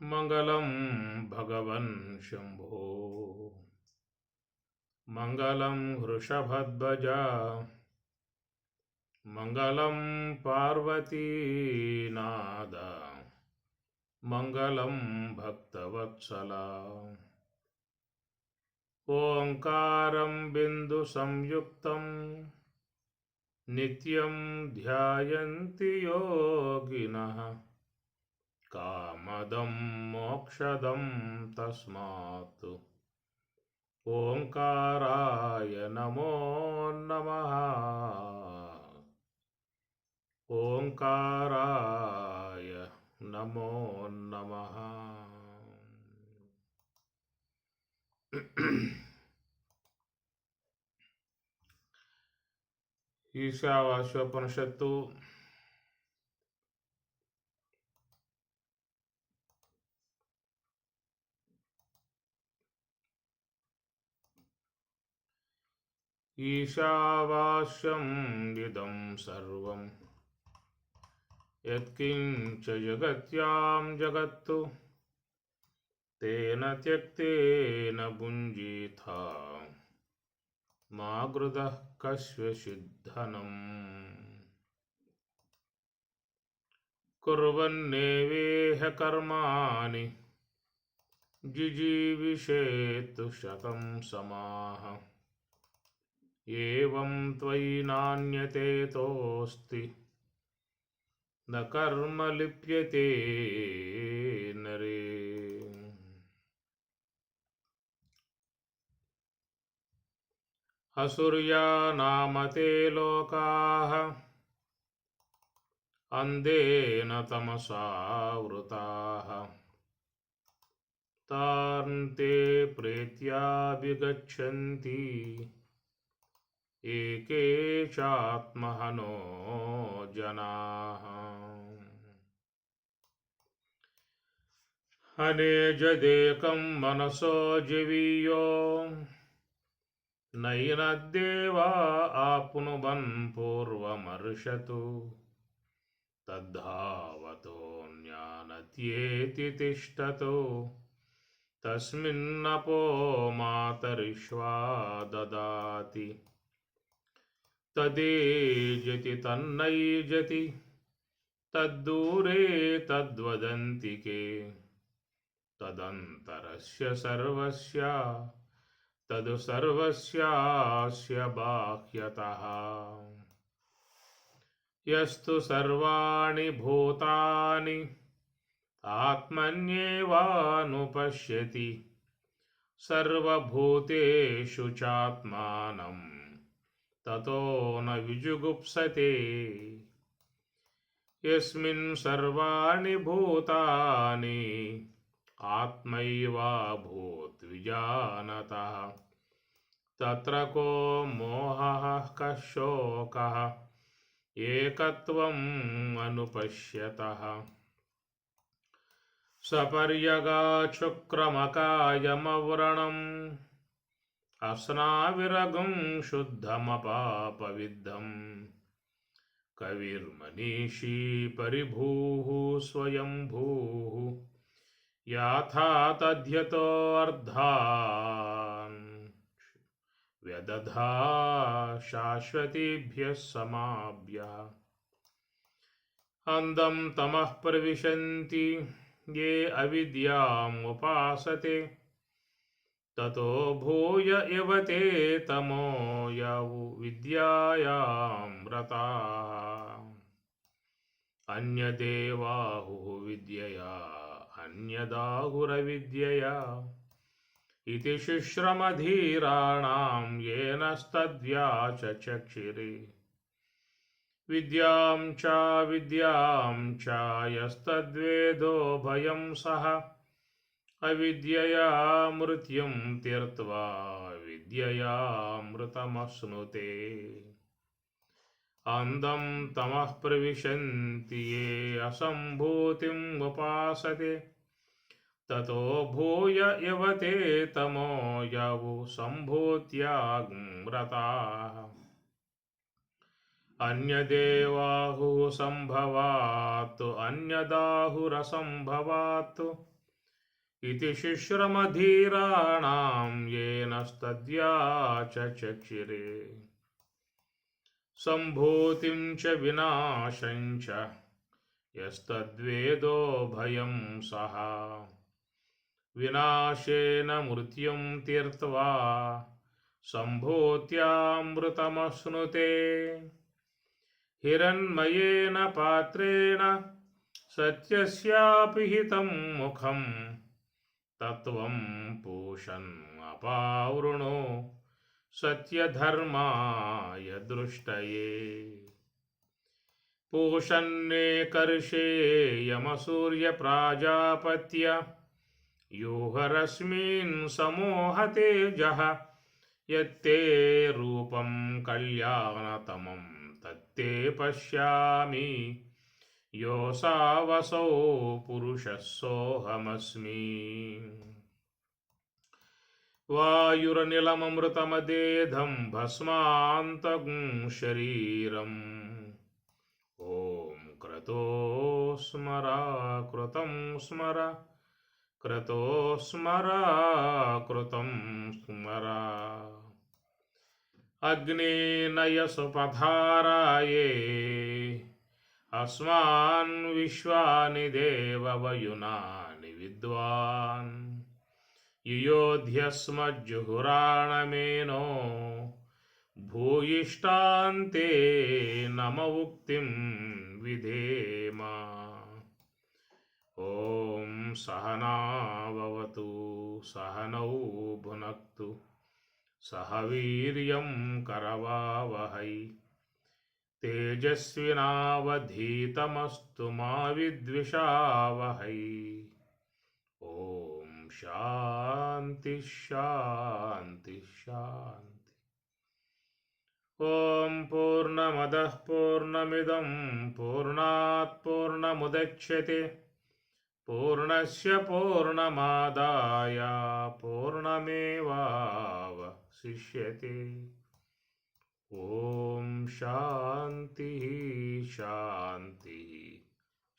मङ्गलं भगवन् शम्भो मङ्गलं वृषभध्वज मङ्गलं पार्वतीनाद मङ्गलं भक्तवत्सला ओङ्कारं बिन्दुसंयुक्तं नित्यं ध्यायन्ति योगिनः कामदं मोक्षदं तस्मात् ओङ्काराय नमो नमः। ओङ्काराय नमो नमः। ఈశావాస్యోపనిషత్తు 'ఈశావాస్యం ఇదం సర్వం యత్కించ జగత్యాం జగత్తు తేన త్యక్తేన భుంజీథ మా గృధః కశ్యచిద్ధనం కుర్వన్నేవేహ కర్మాణి జిజీవిషేత్ శతం సమాః ఏవం త్వయి నాన్యతేతోస్తి న కర్మ లిప్యతే నరే. అసుర్యా నామతే లోకాః అంధేన తమసా వృతాః తాన్తే ప్రేత్యాభిగచ్చంతి ఏకే చాత్మహనో జనాః. అనేజదేకం మనసో జీవీయో నైనద్దేవా ఆప్నువన్ పూర్వమర్షతు తద్ధావతో జ్ఞానత్యేతి తిష్టతో తస్మిన్నపో మాతరిష్వా దదాతి తదేజతి తన్నైజతి తద్దూరే తద్వదంతి కే తదంతరస్య సర్వస్య తదు సర్వస్యాస్య బాహ్యతః. యస్తు సర్వాణి భూతాని ఆత్మన్యేవానుపశ్యతి సర్వభూతేషు చాత్మానం తతో న విజుగుప్సతే. యస్మిన్ సర్వాణి భూతాని ఆత్మైవాభూత్ విజానతః తత్ర కో మోహః కః శోకః ఏకత్వం అనుపశ్యతః. సపర్యగాచుక్రమకాయమవ్రణం అస్నావిరగం శుద్ధమపాపవిద్ధం కవిర్మనీషీ పరిభూః స్వయంభూః యాథా తథ్యతో అర్ధాన్ వ్యదధా శాశ్వతీభ్యః సమాభ్యః. అందం తమః ప్రవిశంతి ये అవిద్యాముపాసతే తతో భూయ ఇవ తే తమో యౌ విద్యాయాం రతాః. అన్యదేవాహుః విద్యయా అన్యదాహురవిద్యయా ఇతి శుశ్రమధీరాణాం యేనస్తద్వ్యాచచక్షిరే. విద్యాం చ యస్తద్వేదో భయం సహ అవిద్యయా మృత్యుం త్యక్త్వా విద్యయా మృతమశ్నుతే. అందం తమః ప్రవిశంతి యే అసంభూతిం ఉపాసతే తతో భూయ ఇవ తే తమో యౌ సంభూత్యాం రతాః. అన్యదేవాహుః సంభవాత్ అన్యదాహురసంభవాత్ इति शिश्रमधीराणां येनस्तद्या चक्षिरे सम्भूतिं च विनाशं च यस्तद्वेदो भयं सः विनाशेन मृत्युं तीर्त्वा सम्भूत्यामृतमश्नुते हिरण्मयेन पात्रेण सत्यस्यापि हितं मुखं तत्त्वं पूषन् अपावृणो सत्यधर्माय दृष्टये पूषन्ने कर्षे यमसूर्यप्राजापत्य योहरश्मीन् समोहतेजः यत्ते रूपं कल्याणतमं तत्ते पश्यामि योऽसावसौ पुरुषः सोऽहमस्मि वायुरनिलममृतमदेधं भस्मान्तगुं शरीरम् ॐ क्रतो स्मरा कृतं स्मर क्रतो स्मरा कृतं स्मरा अग्नेनयसुपधाराये अस्मान् विश्वानि देववयुनानि विद्वान् युयोध्यस्मज्जुहुराणमेनो भूयिष्ठान्ते नम उक्तिं विधेम ॐ सहनाववतु सहनौ भुनक्तु सह वीर्यं करवावहै तेजस्विनावधीतमस्तु मा विद्विषावहै ॐ शान्ति शान्ति शान्ति ॐ पूर्णमदः पूर्णमिदं पूर्णात् पूर्णमुदच्यते पूर्णस्य पूर्णमादाय पूर्णमेवावशिष्यते ॐ शान्तिः शान्तिः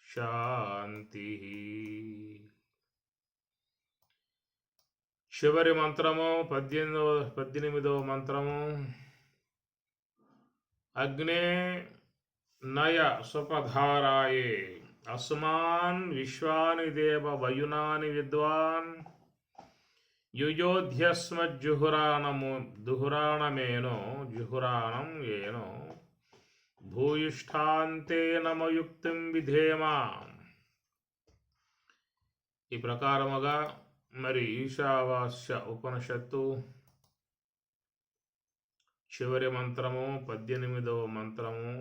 शान्तिः చివరి మంత్రము 18వ మంత్రము అగ్నే నయ సుపధారాయే అస్మాన్ విశ్వాని దేవ వయునాని విద్వాన్ యుయోధ్యస్మజ్జుహురాణమేనో జుహురాణం ఏనో భూయిష్ఠాంతే నమయుక్తిం విధేమ. ఈ ప్రకారముగా మరి ఈశావాస్య ఉపనిషత్తు చివరి మంత్రము 18వ మంత్రము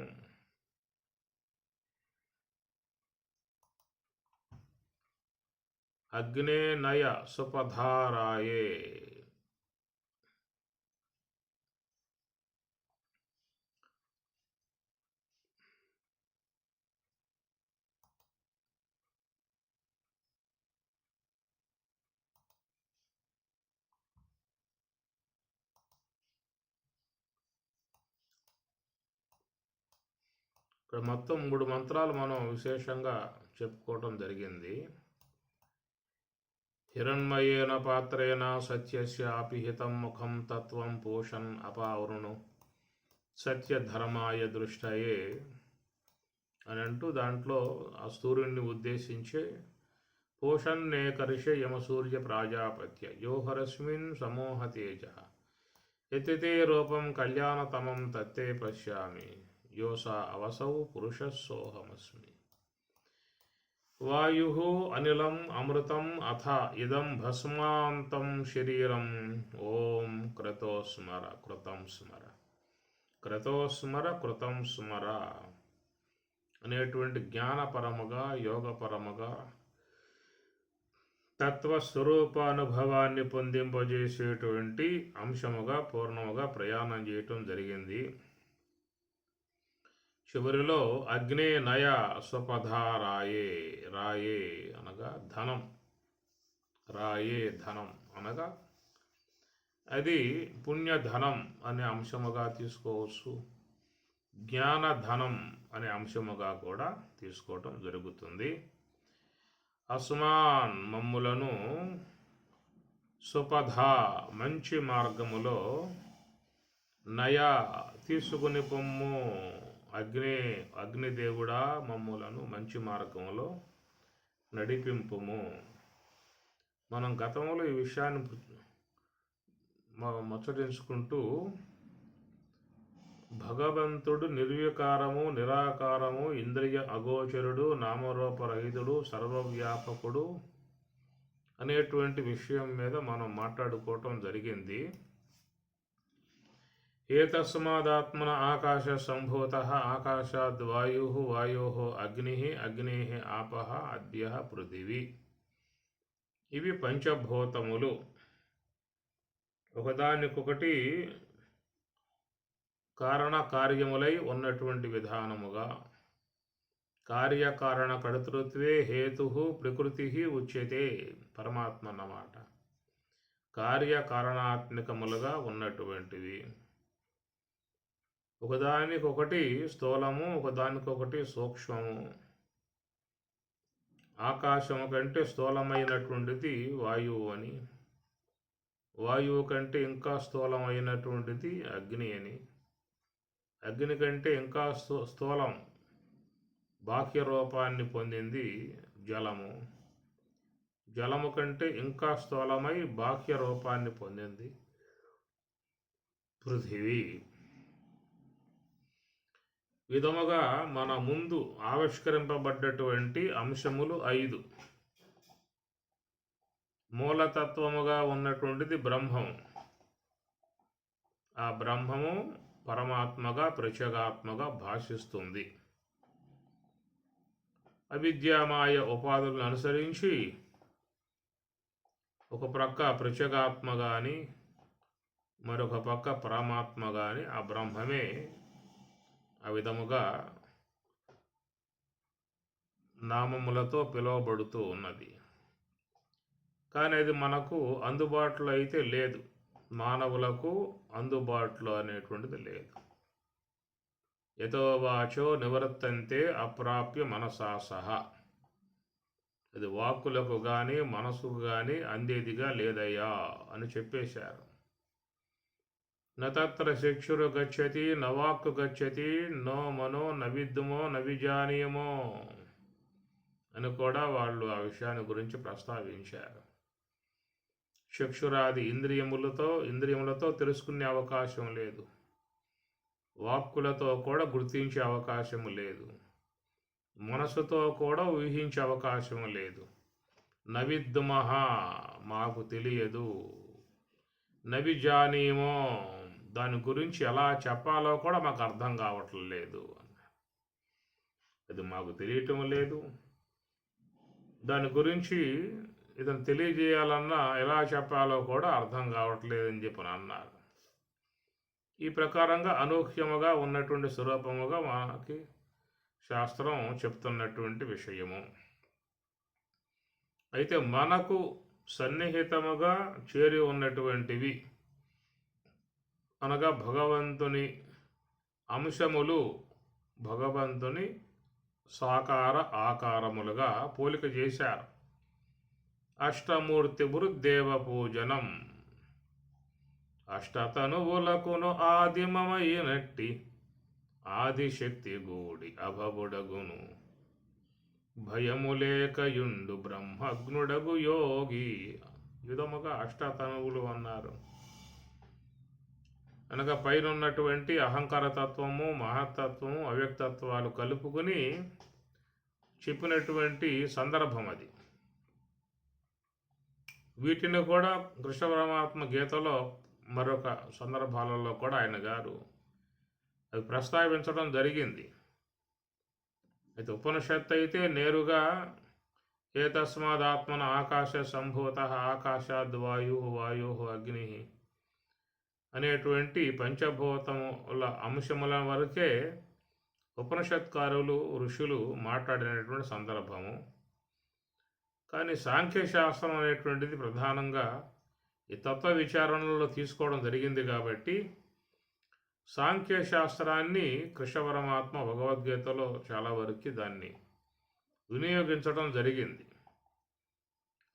అగ్నే నయ సుపధారాయే. ఇక్కడ మొత్తం 3 మంత్రాలు మనం విశేషంగా చెప్పుకోవటం జరిగింది. హిరణ్మయేన పాత్రేన సత్యస్యాపి హితం ముఖం తత్వం పోషణ్ అపావృణు సత్యధర్మాయ దృష్టయే అని అంటూ దాంట్లో ఆ సూర్యుడిని ఉద్దేశించే పోషన్నే కరిషే యమసూర్య ప్రాజాపత్య యోహరస్మిన్ సమోహ తేజ యతితే రూపం కళ్యాణతమం తత్తే పశ్యామి యోసా అవసౌ పురుషः సోహమస్మి. వాయు అనిలం అమృతం అథ ఇదం భస్మాంతం శరీరం ఓం క్రతో స్మర కృతం స్మర క్రతో స్మర కృతం స్మర అనేటువంటి జ్ఞానపరముగా యోగపరముగా తత్వస్వరూపానుభవాన్ని పొందింపజేసేటువంటి అంశముగా పూర్ణముగా ప్రయాణం చేయటం జరిగింది. చివరిలో అగ్నే నయ స్వపధారాయే రాయే అనగా ధనం, రాయే ధనం అనగా అది పుణ్యధనం అనే అంశముగా తీసుకోవచ్చు, జ్ఞానధనం అనే అంశముగా కూడా తీసుకోవటం జరుగుతుంది. అస్మాన్ మమ్ములను సుపథ మంచి మార్గములో నయా తీసుకుని పొమ్ము అగ్నిదేవుడా మమ్ములను మంచి మార్గంలో నడిపింపుము. మనం గతంలో ఈ విషయాన్ని ముచ్చటించుకుంటూ భగవంతుడు నిర్వికారము నిరాకారము ఇంద్రియ అగోచరుడు నామరూపరహితుడు సర్వవ్యాపకుడు అనేటువంటి విషయం మీద మనం మాట్లాడుకోవటం జరిగింది. ఏతస్మాదాత్మన ఆకాశ సంభూత ఆకాశాద్ వాయు వాయో అగ్ని అగ్నే ఆపః అద్య పృథివీ. ఇవి పంచభూతములు ఒకదానికొకటి కారణకార్యములై ఉన్నటువంటి విధానముగా కార్యకారణ కర్తృత్వే హేతు ప్రకృతి ఉచ్యతే. పరమాత్మ అన్నమాట కార్యకారణాత్మకములుగా ఉన్నటువంటివి. ఒకదానికొకటి స్థూలము ఒకదానికొకటి సూక్ష్మము. ఆకాశము కంటే స్థూలమైనటువంటిది వాయువు అని, వాయువు కంటే ఇంకా స్థూలమైనటువంటిది అగ్ని అని, అగ్ని కంటే ఇంకా స్థూలం బాహ్య రూపాన్ని పొందింది జలము, జలము కంటే ఇంకా స్థూలమై బాహ్య రూపాన్ని పొందింది పృథివీ. విధముగా మన ముందు ఆవిష్కరింపబడ్డటువంటి అంశములు 5. మూలతత్వముగా ఉన్నటువంటిది బ్రహ్మము. ఆ బ్రహ్మము పరమాత్మగా ప్రత్యేగాత్మగా భాషిస్తుంది. అవిద్యామాయ ఉపాధులను అనుసరించి ఒక ప్రక్క ప్రత్యేగాత్మ కానీ మరొక పక్క పరమాత్మ కానీ ఆ బ్రహ్మమే ఆ విధముగా నామములతో పిలువబడుతూ ఉన్నది. కానీ అది మనకు అందుబాటులో అయితే లేదు, మానవులకు అందుబాటులో అనేటువంటిది లేదు. యతో వాచో నివర్తంతే అప్రాప్య మనసా సహా. అది వాక్కులకు కానీ మనసుకు కానీ అందేదిగా లేదయ్యా అని చెప్పేశారు. నత్ర చక్షురు గచ్చతి నవాక్కు గచ్చతి నో మనో నవిద్దుమో నవిజానీయమో అని కూడా వాళ్ళు ఆ విషయాన్ని గురించి ప్రస్తావించారు. చక్షురాది ఇంద్రియములతో తెలుసుకునే అవకాశం లేదు, వాక్కులతో కూడా గుర్తించే అవకాశం లేదు, మనసుతో కూడా ఊహించే అవకాశం లేదు. నవిద్దుమహ మాకు తెలియదు, నవిజానీమో దాని గురించి ఎలా చెప్పాలో కూడా మాకు అర్థం కావట్లేదు. అది మాకు తెలియటం లేదు, దాని గురించి ఇతను తెలియజేయాలన్నా ఎలా చెప్పాలో కూడా అర్థం కావట్లేదని చెప్పి అన్నారు. ఈ ప్రకారంగా అనూహ్యముగా ఉన్నటువంటి స్వరూపముగా మనకి శాస్త్రం చెప్తున్నటువంటి విషయము. అయితే మనకు సన్నిహితముగా చేరి ఉన్నటువంటివి అనగా భగవంతుని అంశములు భగవంతుని సాకార ఆకారములుగా పోలిక చేశారు. అష్టమూర్తి గురుదేవ పూజనం అష్టతనువులకును ఆదిమమైనట్టి ఆదిశక్తి గూడి అభవుడగును భయములేకయుండు బ్రహ్మగ్నుడగు యోగి. విధముగా అష్టతనువులు అన్నారు. అనగా పైన ఉన్నటువంటి అహంకారతత్వము మహత్తత్వము అవ్యక్తత్వాలు కలుపుకుని చెప్పినటువంటి సందర్భం అది. వీటిని కూడా కృష్ణ పరమాత్మ గీతలో మరొక సందర్భాలలో కూడా ఆయన గారు అది ప్రస్తావించడం జరిగింది. అయితే ఉపనిషత్తు అయితే నేరుగా ఏతస్మాదాత్మన ఆకాశ సంభూత ఆకాశాద్ వాయు వాయో అగ్ని అనేటువంటి పంచభూతముల అంశముల వరకే ఉపనిషత్కారులు ఋషులు మాట్లాడినటువంటి సందర్భము. కానీ సాంఖ్యశాస్త్రం అనేటువంటిది ప్రధానంగా ఈ తత్వ విచారణలో తీసుకోవడం జరిగింది కాబట్టి సాంఖ్యశాస్త్రాన్ని కృష్ణ పరమాత్మ భగవద్గీతలో చాలా వరకు దాన్ని వినియోగించడం జరిగింది.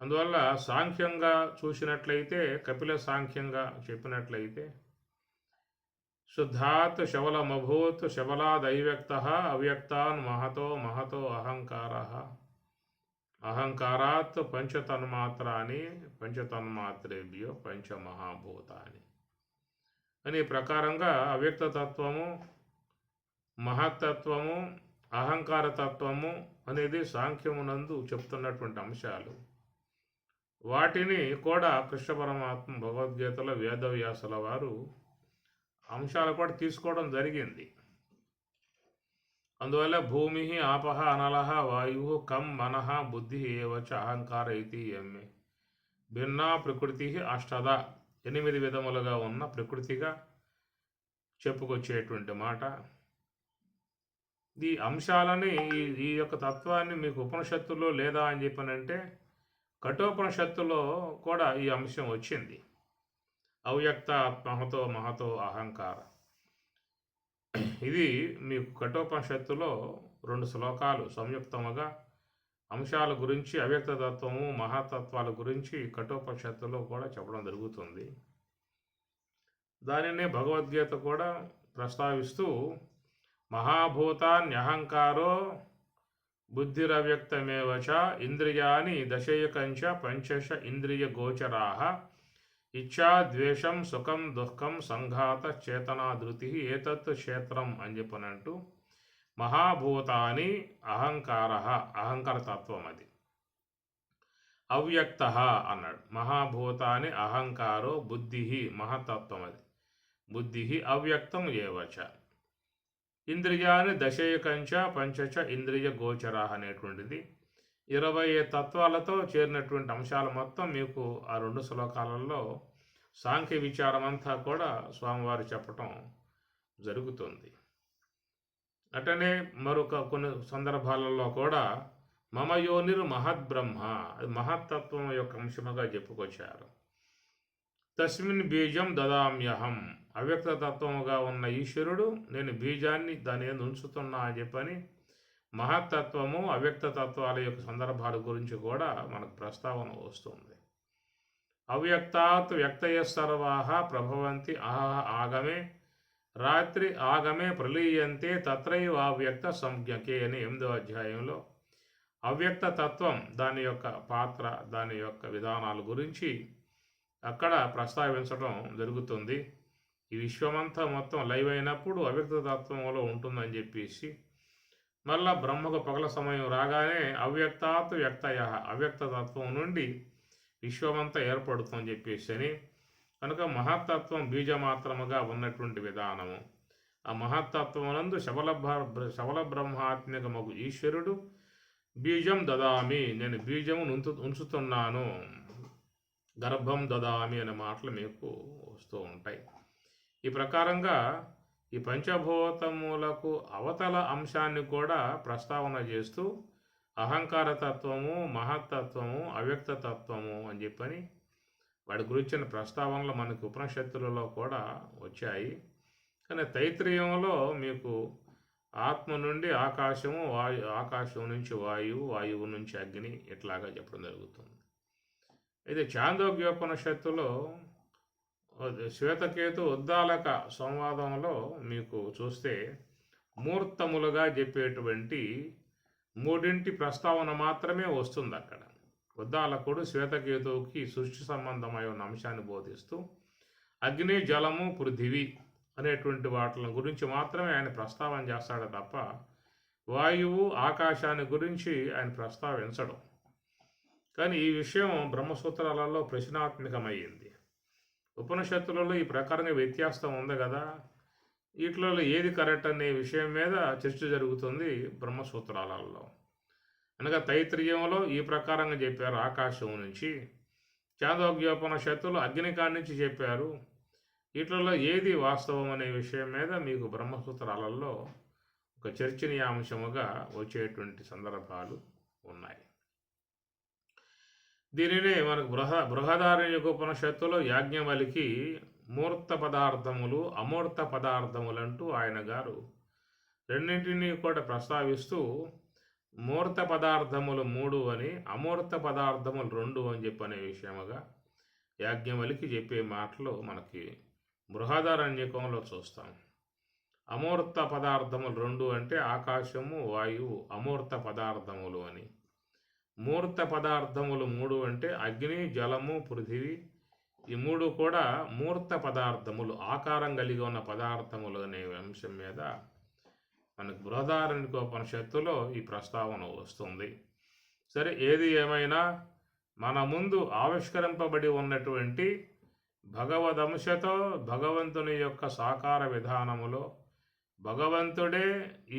అందువల్ల సాంఖ్యంగా చూసినట్లయితే, కపిల సాంఖ్యంగా చెప్పినట్లయితే, శుద్ధాత్ శబలమభూత్ శబలాదైవ్యక్తః అవ్యక్తాన్ మహతో మహతో అహంకారః అహంకారాత్ పంచతన్మాత్రాని పంచతన్మాత్రేభ్యో పంచమహాభూతాని అని ప్రకారంగా అవ్యక్తతత్వము, మహత్తత్వము, అహంకారతత్వము అనేది సాంఖ్యమునందు చెప్తున్నటువంటి అంశాలు. వాటిని కూడా కృష్ణ పరమాత్మ భగవద్గీతలో వేదవ్యాసుల వారు అంశాలు కూడా తీసుకోవడం జరిగింది. అందువల్ల భూమి ఆపహ అనలహ వాయు కం మనః బుద్ధి ఏవచ అహంకార ఇది ఎమ్మె భిన్నా ప్రకృతి అష్టద 8 విధములుగా ఉన్న ప్రకృతిగా చెప్పుకొచ్చేటువంటి మాట. ఈ అంశాలని ఈ యొక్క తత్వాన్ని మీకు ఉపనిషత్తులో లేదా అని చెప్పనంటే కఠోపనిషత్తులో కూడా ఈ అంశం వచ్చింది. అవ్యక్త మహతో మహతో అహంకార. ఇది మీకు కఠోపనిషత్తులో 2 శ్లోకాలు సంయుక్తముగా అంశాల గురించి, అవ్యక్తతత్వము, మహాతత్వాల గురించి కఠోపనిషత్తులో కూడా చెప్పడం జరుగుతుంది. దానినే భగవద్గీత కూడా ప్రస్తావిస్తూ మహాభూతాన్యహంకారో బుద్ధిరవ్యక్తమేవచ ఇంద్రియాని దశైకంచ పంచశ ఇంద్రియ గోచరాః ఇచ్చా ద్వేషం సుఖం దుఃఖం సంఘాత చేతనాధృతి ఏతత్ క్షేత్రం అని చెప్పనంటూ మహాభూతాని అహంకారతత్వం అది అవ్యక్త అన్నాడు. మహాభూతాని అహంకారో బుద్ధి మహతత్వం అది బుద్ధి అవ్యక్తం ఏవచ ఇంద్రియాని దశైకంచ పంచచ ఇంద్రియ గోచరా అనేటువంటిది 20 తత్వాలతో చేరినటువంటి అంశాలు మొత్తం మీకు ఆ 2 శ్లోకాలలో సాంఖ్య విచారం అంతా కూడా స్వామివారు చెప్పటం జరుగుతుంది. అటనే మరొక కొన్ని సందర్భాలలో కూడా మమ యోనిరు మహద్బ్రహ్మ, మహత్తత్వం యొక్క అంశముగా చెప్పుకొచ్చారు. తస్మిన్ బీజం దదామ్యహం, అవ్యక్తతత్వముగా ఉన్న ఈశ్వరుడు నేను బీజాన్ని దాని మీద ఉంచుతున్నా అని చెప్పని మహత్తత్వము, అవ్యక్తతత్వాల యొక్క సందర్భాల గురించి కూడా మనకు ప్రస్తావన వస్తుంది. అవ్యక్తాత్ వ్యక్తయ సర్వాహ ప్రభవంతి ఆగమే రాత్రి ఆగమే ప్రలీయంతే తత్రైవ అవ్యక్త సంజ్ఞకే అని 8వ అధ్యాయంలో అవ్యక్త తత్వం, దాని యొక్క పాత్ర, దాని యొక్క విధానాల గురించి అక్కడ ప్రస్తావించడం జరుగుతుంది. ఈ విశ్వమంతా మొత్తం లైవ్ అయినప్పుడు అవ్యక్త తత్వంలో ఉంటుందని చెప్పేసి, మళ్ళా బ్రహ్మకు పగల సమయం రాగానే అవ్యక్తాత్ వ్యక్తయ, అవ్యక్త తత్వం నుండి విశ్వమంతా ఏర్పడుతుందని చెప్పేసి అని, కనుక మహత్తత్వం బీజమాత్రముగా ఉన్నటువంటి విధానము, ఆ మహత్తత్వమునందు శబల బ్రహ్మాత్మికమగు ఈశ్వరుడు బీజం దదామి, నేను బీజమును ఉంచుతున్నాను, గర్భం దదామి అనే మాటలు మీకు వస్తూ ఉంటాయి. ఈ ప్రకారంగా ఈ పంచభూతములకు అవతల అంశాన్ని కూడా ప్రస్తావన చేస్తూ అహంకారతత్వము, మహత్తత్వము, అవ్యక్తతత్వము అని చెప్పని వాటి గురించిన ప్రస్తావనలు మనకు ఉపనిషత్తులలో కూడా వచ్చాయి. కానీ తైత్రీయంలో మీకు ఆత్మ నుండి ఆకాశము, ఆకాశం నుంచి వాయువు, వాయువు నుంచి అగ్ని ఇట్లాగా చెప్పడం జరుగుతుంది. అయితే చాందోగ్యోపనిషత్తులో శ్వేతకేతు ఉద్దాలక సంవాదంలో మీకు చూస్తే మూర్తములుగా చెప్పేటువంటి 3 ప్రస్తావన మాత్రమే వస్తుంది అక్కడ. ఉద్దాలకుడు శ్వేతకేతువుకి సృష్టి సంబంధమైన ఉన్న అంశాన్ని బోధిస్తూ అగ్ని, జలము, పృథివీ అనేటువంటి వాటి గురించి మాత్రమే ఆయన ప్రస్తావన చేస్తాడు తప్ప వాయువు, ఆకాశాన్ని గురించి ఆయన ప్రస్తావించడం. కానీ ఈ విషయం బ్రహ్మసూత్రాలలో ప్రశ్నాత్మకమైంది. ఉపనిషత్తులలో ఈ ప్రకారంగా వ్యత్యాసం ఉంది కదా, వీటిలో ఏది కరెక్ట్ అనే విషయం మీద చర్చ జరుగుతుంది బ్రహ్మసూత్రాలలో. అనగా తైత్రీయంలో ఈ ప్రకారంగా చెప్పారు ఆకాశం నుంచి, చాందోగ్యోపనిషత్తులు అగ్నికాండ నుంచి చెప్పారు. వీటిలో ఏది వాస్తవం అనే విషయం మీద మీకు బ్రహ్మసూత్రాలలో ఒక చర్చనీయాంశముగా వచ్చేటువంటి సందర్భాలు ఉన్నాయి. దీనినే మనకు బృహదారణ్యకోపనిషత్తులో యాజ్ఞవల్కి మూర్త పదార్థములు, అమూర్త పదార్థములంటూ ఆయన గారు రెండింటినీ కూడా ప్రస్తావిస్తూ మూర్త పదార్థములు 3 అని, అమూర్త పదార్థములు 2 అని చెప్పనే విషయముగా యాజ్ఞవల్కి చెప్పే మాటలు మనకి బృహదారణ్యకంలో చూస్తాం. అమూర్త పదార్థములు 2 అంటే ఆకాశము, వాయువు అమూర్త పదార్థములు అని. మూర్త పదార్థములు 3 అంటే అగ్ని, జలము, పృథివీ. ఈ 3 కూడా మూర్త పదార్థములు, ఆకారం కలిగి ఉన్న పదార్థములు అనే అంశం మీద మనకు బృహదారణ్యకోపనిషత్తులో ఈ ప్రస్తావన వస్తుంది. సరే, ఏది ఏమైనా మన ముందు ఆవిష్కరింపబడి ఉన్నటువంటి భగవదంశతో భగవంతుని యొక్క సాకార విధానములో భగవంతుడే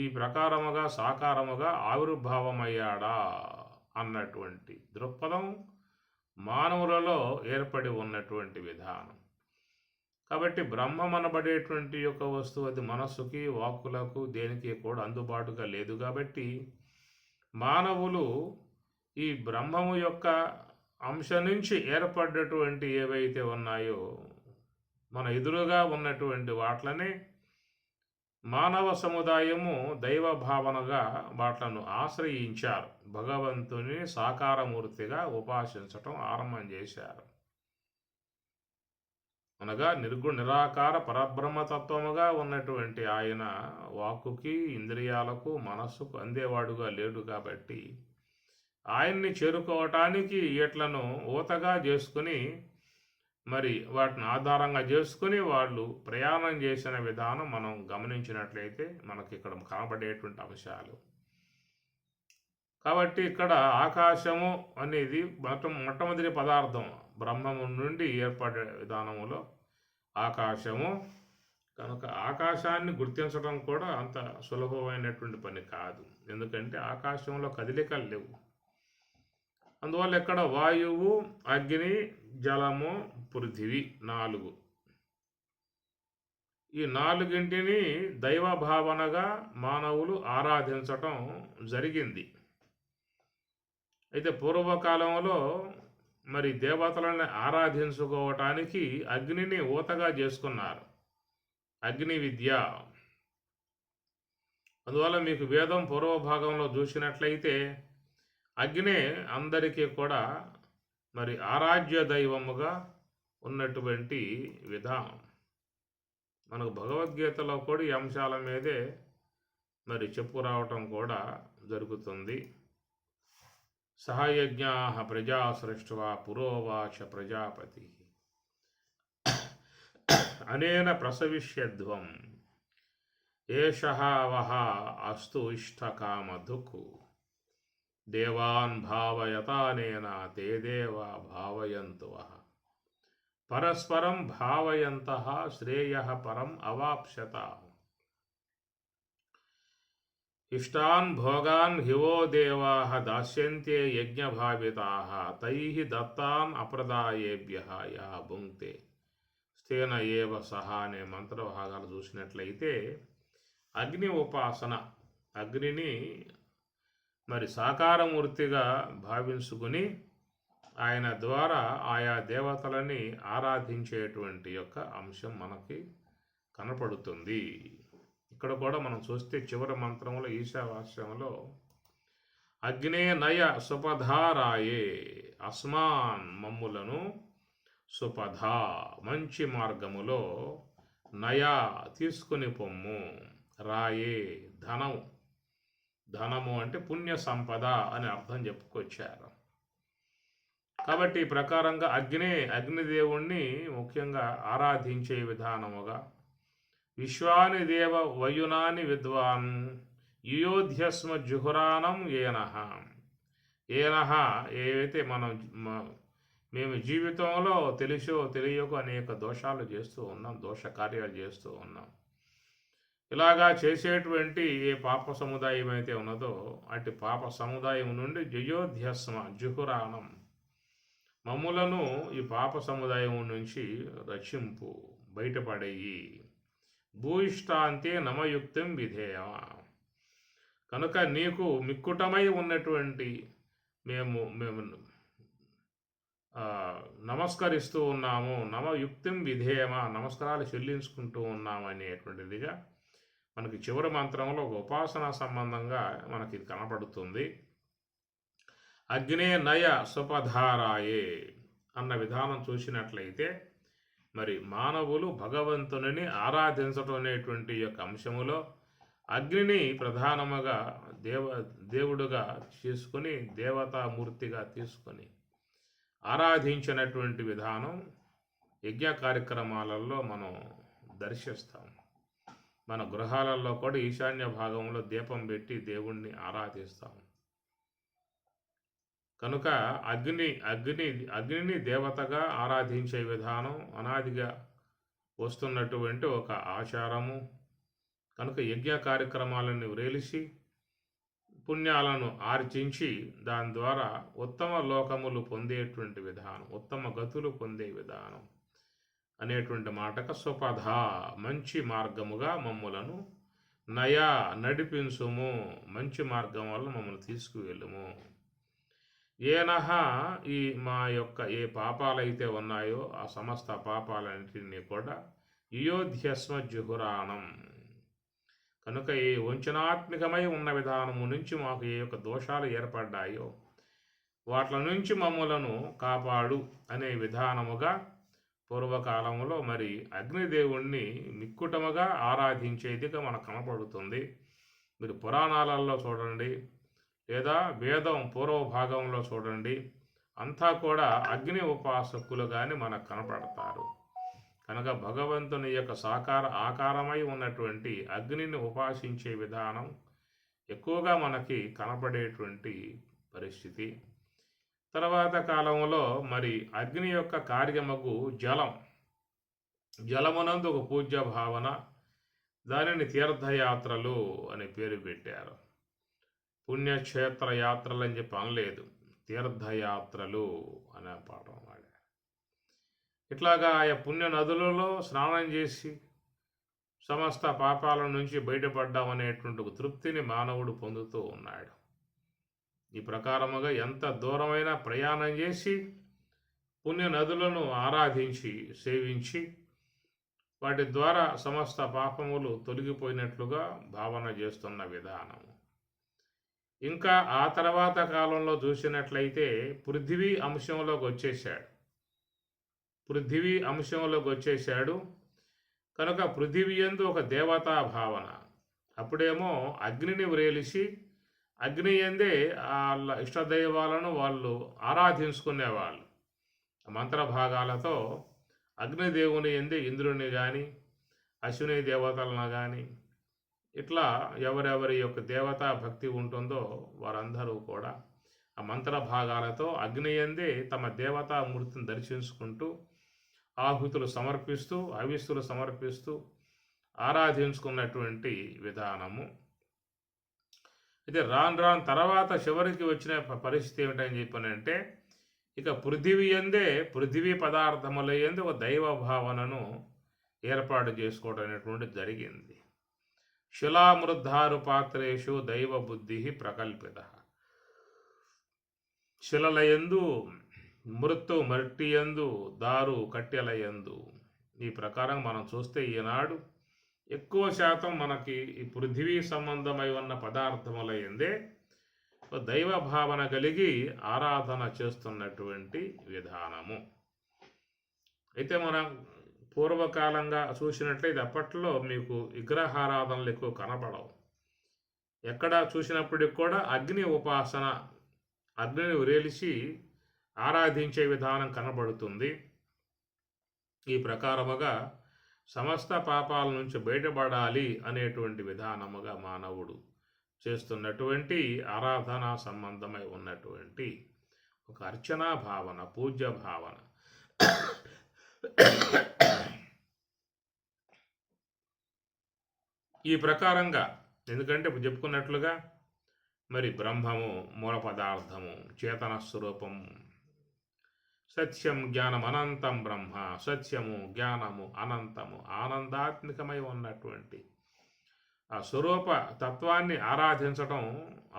ఈ ప్రకారముగా సాకారముగా ఆవిర్భావమయ్యాడా అన్నటువంటి దృక్పథం మానవులలో ఏర్పడి ఉన్నటువంటి విధానం. కాబట్టి బ్రహ్మమనబడేటువంటి యొక్క వస్తువు అది మనస్సుకి, వాక్కులకు, దేనికి కూడా అందుబాటుగా లేదు. కాబట్టి మానవులు ఈ బ్రహ్మము యొక్క అంశం నుంచి ఏర్పడ్డటువంటి ఏవైతే ఉన్నాయో మన ఎదురుగా ఉన్నటువంటి వాట్లనే మానవ సముదాయము దైవ భావనగా వాట్లను ఆశ్రయించారు. భగవంతుని సాకారమూర్తిగా ఉపాసించటం ఆరంభం చేశారు. అనగా నిరాకార పరబ్రహ్మతత్వముగా ఉన్నటువంటి ఆయన వాక్కుకి, ఇంద్రియాలకు, మనస్సుకు అందేవాడుగా లేడు. కాబట్టి ఆయన్ని చేరుకోవటానికి ఈట్లను ఊతగా చేసుకుని మరి వాటిని ఆధారంగా చేసుకుని వాళ్ళు ప్రయాణం చేసిన విధానం మనం గమనించినట్లయితే మనకి ఇక్కడ కనబడేటువంటి అంశాలు. కాబట్టి ఇక్కడ ఆకాశము అనేది మొట్టమొదటి పదార్థం బ్రహ్మము నుండి ఏర్పడే విధానములో ఆకాశము. కనుక ఆకాశాన్ని గుర్తించడం కూడా అంత సులభమైనటువంటి పని కాదు. ఎందుకంటే ఆకాశంలో కదలికలు లేవు. అందువల్ల ఇక్కడ వాయువు, అగ్ని, జలము, పృథివీ 4. ఈ 4ంటిని దైవ భావనగా మానవులు ఆరాధించటం జరిగింది. అయితే పూర్వకాలంలో మరి దేవతలను ఆరాధించుకోవటానికి అగ్నిని ఊతగా చేసుకున్నారు, అగ్ని విద్య. అందువల్ల మీకు వేదం పూర్వభాగంలో చూసినట్లయితే అగ్నే అందరికీ కూడా మరి ఆరాధ్య దైవముగా ఉన్నటువంటి విధానం. మనకు భగవద్గీతలో కూడా ఈ అంశాల మీదే మరి చెప్పుకురావటం కూడా జరుగుతుంది. సహయజ్ఞా ప్రజా సృష్ట్వా పురోవాచ ప్రజాపతి అనేన ప్రసవిష్యధ్వం ఏషః వః అస్తు ఇష్టకామధుక్ దేవాన్ భావయతానేన తే దేవా భావయంతు వః పరస్పరం భావయంతః శ్రేయః పరం అవాప్స్యత ఇష్టాన్ భోగాన్ హివో దేవాః దాస్యంతే యజ్ఞభావితాః తైః దత్తాన్ అప్రదాయేభ్యః యః భుంక్తే స్థేన ఏవ సహ అనే మంత్రభాగాలు చూసినట్లయితే అగ్ని ఉపాసన, అగ్నిని మరి సాకారమూర్తిగా భావించుకుని ఆయన ద్వారా ఆయా దేవతలని ఆరాధించేటువంటి యొక్క అంశం మనకి కనపడుతుంది. ఇక్కడ కూడా మనం చూస్తే చివరి మంత్రంలో ఈశావాస్యంలో అగ్నే నయ సుపధారాయే అస్మాన్ మమ్ములను సుపధా మంచి మార్గములో నయా తీసుకుని పొమ్ము, రాయే ధనము, ధనము అంటే పుణ్య సంపద అని అర్థం చెప్పుకొచ్చారు. కాబట్టి ఈ ప్రకారంగా అగ్నిదేవుణ్ణి ముఖ్యంగా ఆరాధించే విధానముగా విశ్వాని దేవ వయునాని విద్వాన్ యుయోధ్యస్మ జుహురానం ఏనహ ఏవైతే మేము జీవితంలో తెలిసో తెలియకో అనేక దోషాలు చేస్తూ ఉన్నాం, దోష కార్యాలు చేస్తూ ఉన్నాం. ఇలాగా చేసేటువంటి ఏ పాప సముదాయం అయితే ఉన్నదో అటు పాప సముదాయం నుండి జయోధ్యస్మ జుహురానం మమ్ములను ఈ పాప సముదాయం నుంచి రక్షింపు, బయటపడేయి. భూయిష్టాంతే నమయుక్తం విధేయ కనుక నీకు మిక్కుటమై ఉన్నటువంటి మేము నమస్కరిస్తూ ఉన్నాము, నమయుక్తం విధేయమా నమస్కారాలు చెల్లించుకుంటూ ఉన్నాము అనేటువంటిదిగా మనకి చివరి మంత్రంలో ఒక ఉపాసనా సంబంధంగా మనకి ఇది కనపడుతుంది. అగ్నే నయ సుపధారాయే అన్న విధానం చూసినట్లయితే మరి మానవులు భగవంతుని ఆరాధించటం అనేటువంటి యొక్క అంశములో అగ్నిని ప్రధానముగా దేవుడుగా చేసుకొని దేవతామూర్తిగా తీసుకొని ఆరాధించినటువంటి విధానం యజ్ఞ కార్యక్రమాలలో మనం దర్శిస్తాం. మన గృహాలలో కూడా ఈశాన్య భాగంలో దీపం పెట్టి దేవుణ్ణి ఆరాధిస్తాం. కనుక అగ్నిని దేవతగా ఆరాధించే విధానం అనాదిగా వస్తున్నటువంటి ఒక ఆచారము. కనుక యజ్ఞ కార్యక్రమాలను వ్రేలిసి పుణ్యాలను ఆర్జించి దాని ద్వారా ఉత్తమ లోకములు పొందేటువంటి విధానం, ఉత్తమ గతులు పొందే విధానం అనేటువంటి మాటకు సుపథ మంచి మార్గముగా మమ్ములను నయా నడిపించుము, మంచి మార్గం వల్ల మమ్మల్ని తీసుకువెళ్ళుము. ఏనహ ఈ మా యొక్క ఏ పాపాలైతే ఉన్నాయో ఆ సమస్త పాపాలన్నింటినీ కూడా యుయోధ్యస్మ జుహురాణం. కనుక ఈ వంచనాత్మికమై ఉన్న విధానము నుంచి మాకు ఏ యొక్క దోషాలు ఏర్పడ్డాయో వాటి నుంచి మమ్ములను కాపాడు అనే విధానముగా పూర్వకాలంలో మరి అగ్నిదేవుణ్ణి మిక్కుటముగా ఆరాధించేదిగా మనకు కనపడుతుంది. మీరు పురాణాలలో చూడండి, లేదా వేదం పూర్వ భాగంలో చూడండి, అంతా కూడా అగ్ని ఉపాసకులుగానే మనకు కనపడతారు. కనుక భగవంతుని యొక్క ఆకారమై ఉన్నటువంటి అగ్నిని ఉపాసించే విధానం ఎక్కువగా మనకి కనపడేటువంటి పరిస్థితి. తర్వాత కాలంలో మరి అగ్ని యొక్క కార్యముకు జలమునందు ఒక పూజ్య భావన, దానిని తీర్థయాత్రలు అనే పేరు పెట్టారు. పుణ్యక్షేత్ర యాత్రలు అని చెప్పి అనలేదు, తీర్థయాత్రలు అనే పాఠం వాడారు. ఇట్లాగా ఆయా పుణ్య నదులలో స్నానం చేసి సమస్త పాపాల నుంచి బయటపడ్డామనేటువంటి ఒక తృప్తిని మానవుడు పొందుతూ ఉన్నాడు. ఈ ప్రకారముగా ఎంత దూరమైనా ప్రయాణం చేసి పుణ్య నదులను ఆరాధించి సేవించి వాటి ద్వారా సమస్త పాపములు తొలగిపోయినట్లుగా భావన చేస్తున్న విధానము. ఇంకా ఆ తర్వాత కాలంలో చూసినట్లయితే పృథివీ అంశంలోకి వచ్చేశాడు. కనుక పృథివీ యందు ఒక దేవతా భావన. అప్పుడేమో అగ్నిని వ్రేలిసి అగ్ని యందే వాళ్ళ ఇష్టదైవాలను వాళ్ళు ఆరాధించుకునేవాళ్ళు. మంత్రభాగాలతో అగ్నిదేవుని యందే ఇంద్రుని కానీ అశ్విని దేవతలను కానీ ఇట్లా ఎవరెవరి యొక్క దేవతా భక్తి ఉంటుందో వారందరూ కూడా ఆ మంత్రభాగాలతో అగ్ని యందే తమ దేవతామూర్తిని దర్శించుకుంటూ ఆహుతులు సమర్పిస్తూ హవిస్సులు సమర్పిస్తూ ఆరాధించుకున్నటువంటి విధానము. అయితే రాను తర్వాత చివరికి వచ్చిన పరిస్థితి ఏమిటని చెప్పానంటే, ఇక పృథివీ పదార్థముల యందు ఒక దైవ భావనను ఏర్పాటు చేసుకోవడం అనేటువంటి జరిగింది. శిలామృద్ధారు పాత్రేషు దైవ బుద్ధి ప్రకల్పిత. శిలలయందు మట్టియందు దారు కట్టెలయందు. ఈ ప్రకారం మనం చూస్తే ఈనాడు ఎక్కువ శాతం మనకి ఈ పృథివీ సంబంధమై ఉన్న పదార్థములయందే దైవ భావన కలిగి ఆరాధన చేస్తున్నటువంటి విధానము. అయితే మనం పూర్వకాలంగా చూసినట్లయితే అప్పట్లో మీకు విగ్రహారాధనలు ఎక్కువ కనపడవు. ఎక్కడ చూసినప్పటికి కూడా అగ్ని ఉపాసన, అగ్నిని వ్రేలిసి ఆరాధించే విధానం కనబడుతుంది. ఈ ప్రకారముగా సమస్త పాపాల నుంచి బయటపడాలి అనేటువంటి విధానముగా మానవుడు చేస్తున్నటువంటి ఆరాధనా సంబంధమై ఉన్నటువంటి ఒక అర్చనా భావన, పూజ్య భావన. ఈ ప్రకారంగా ఎందుకంటే ఇప్పుడు చెప్పుకున్నట్లుగా మరి బ్రహ్మము మూల పదార్థము, చేతన స్వరూపము, సత్యం జ్ఞానం అనంతం బ్రహ్మ, సత్యము జ్ఞానము అనంతము ఆనందాత్మికమై ఉన్నటువంటి ఆ స్వరూప తత్వాన్ని ఆరాధించడం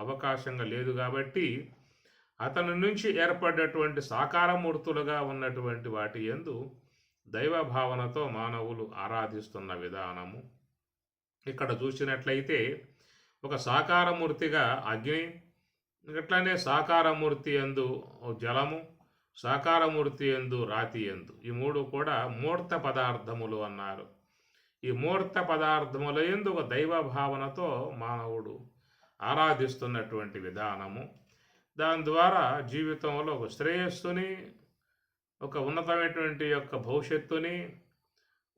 అవకాశంగా లేదు. కాబట్టి అతని నుంచి ఏర్పడ్డటువంటి సాకారమూర్తులుగా ఉన్నటువంటి వాటి యందు దైవ భావనతో మానవులు ఆరాధిస్తున్న విధానము ఇక్కడ చూసినట్లయితే ఒక సాకారమూర్తిగా అగ్ని, అట్లనే సాకారమూర్తి యందు జలము, సాకారమూర్తి యందు రాతి యందు, ఈ మూడు కూడా మూర్త పదార్థములు అన్నారు. ఈ మూర్త పదార్థముల యందు ఒక దైవ భావనతో మానవుడు ఆరాధిస్తున్నటువంటి విధానము, దాని ద్వారా జీవితంలో ఒక శ్రేయస్సుని, ఒక ఉన్నతమైనటువంటి యొక్క భవిష్యత్తుని,